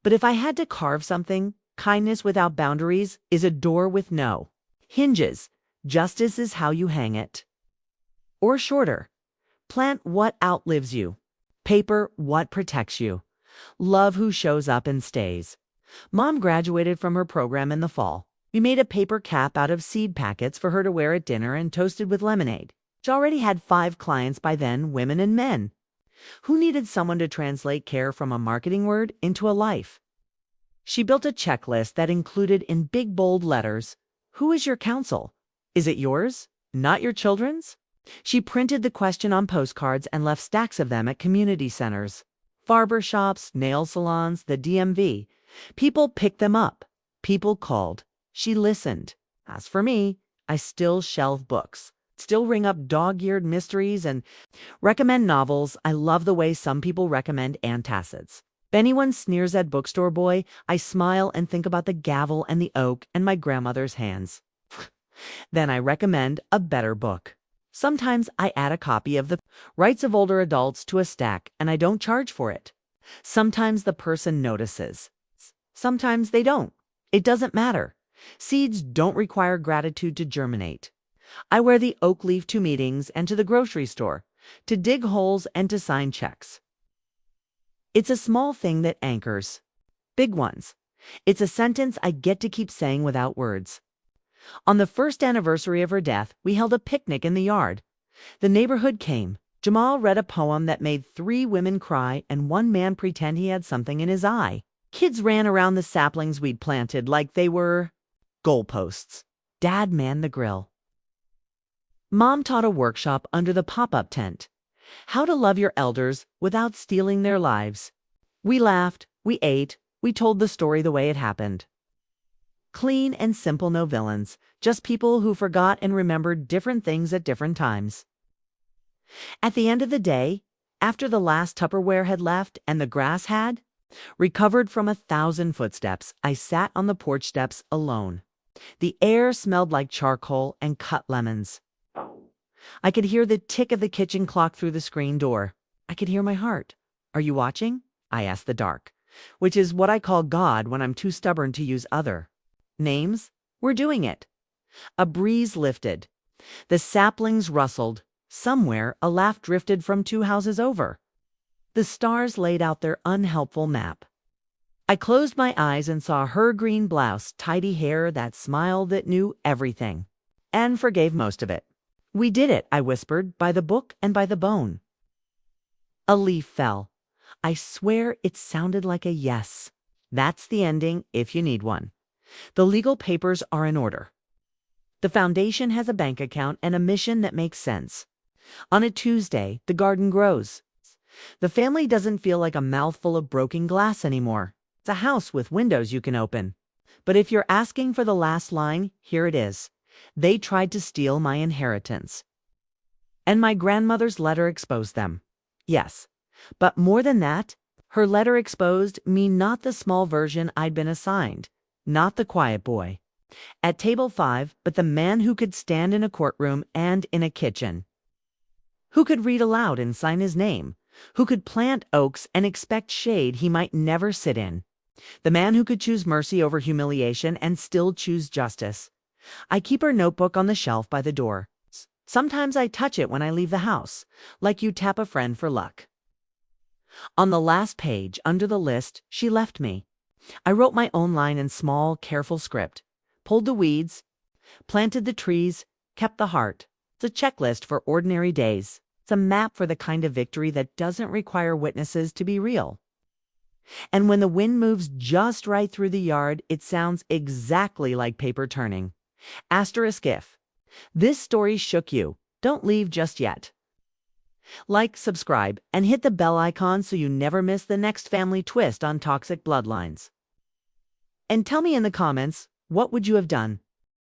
A: But if I had to carve something, kindness without boundaries is a door with no hinges. Justice is how you hang it. Or shorter, plant what outlives you. Paper what protects you. Love who shows up and stays. Mom graduated from her program in the fall. We made a paper cap out of seed packets for her to wear at dinner and toasted with lemonade. She already had 5 clients by then, women and men. Who needed someone to translate care from a marketing word into a life? She built a checklist that included in big bold letters, "Who is your counsel? Is it yours? Not your children's?" She printed the question on postcards and left stacks of them at community centers, barber shops, nail salons, the DMV. People picked them up. People called. She listened. As for me, I still shelve books, still ring up dog-eared mysteries and recommend novels. I love the way some people recommend antacids. If anyone sneers at Bookstore Boy, I smile and think about the gavel and the oak and my grandmother's hands. Then I recommend a better book. Sometimes I add a copy of The Rights of Older Adults to a stack and I don't charge for it. Sometimes the person notices. Sometimes they don't. It doesn't matter. Seeds don't require gratitude to germinate. I wear the oak leaf to meetings and to the grocery store, to dig holes and to sign checks. It's a small thing that anchors big ones. It's a sentence I get to keep saying without words. On the first anniversary of her death, we held a picnic in the yard. The neighborhood came. Jamal read a poem that made 3 women cry and 1 man pretend he had something in his eye. Kids ran around the saplings we'd planted like they were goalposts. Dad manned the grill. Mom taught a workshop under the pop-up tent. How to love your elders without stealing their lives. We laughed, we ate, we told the story the way it happened. Clean and simple, no villains, just people who forgot and remembered different things at different times. At the end of the day, after the last Tupperware had left and the grass had recovered from 1,000 footsteps, I sat on the porch steps alone. The air smelled like charcoal and cut lemons. I could hear the tick of the kitchen clock through the screen door. I could hear my heart. "Are you watching?" I asked the dark, which is what I call God when I'm too stubborn to use other names. We're doing it. A breeze lifted. The saplings rustled. Somewhere, a laugh drifted from 2 houses over. The stars laid out their unhelpful map. I closed my eyes and saw her green blouse, tidy hair, that smile that knew everything, and forgave most of it. "We did it," I whispered, "by the book and by the bone." A leaf fell. I swear it sounded like a yes. That's the ending if you need one. The legal papers are in order. The foundation has a bank account and a mission that makes sense. On a Tuesday, the garden grows. The family doesn't feel like a mouthful of broken glass anymore. It's a house with windows you can open. But if you're asking for the last line, here it is. They tried to steal my inheritance. And my grandmother's letter exposed them. Yes, but more than that, her letter exposed me, not the small version I'd been assigned, not the quiet boy at table 5, but the man who could stand in a courtroom and in a kitchen, who could read aloud and sign his name, who could plant oaks and expect shade he might never sit in, the man who could choose mercy over humiliation and still choose justice. I keep her notebook on the shelf by the door. Sometimes I touch it when I leave the house, like you tap a friend for luck. On the last page, under the list she left me, I wrote my own line in small, careful script, pulled the weeds, planted the trees, kept the heart. It's a checklist for ordinary days. It's a map for the kind of victory that doesn't require witnesses to be real. And when the wind moves just right through the yard, it sounds exactly like paper turning. Asterisk if this story shook you, don't leave just yet. Like, subscribe, and hit the bell icon so you never miss the next family twist on Toxic Bloodlines. And tell me in the comments, what would you have done?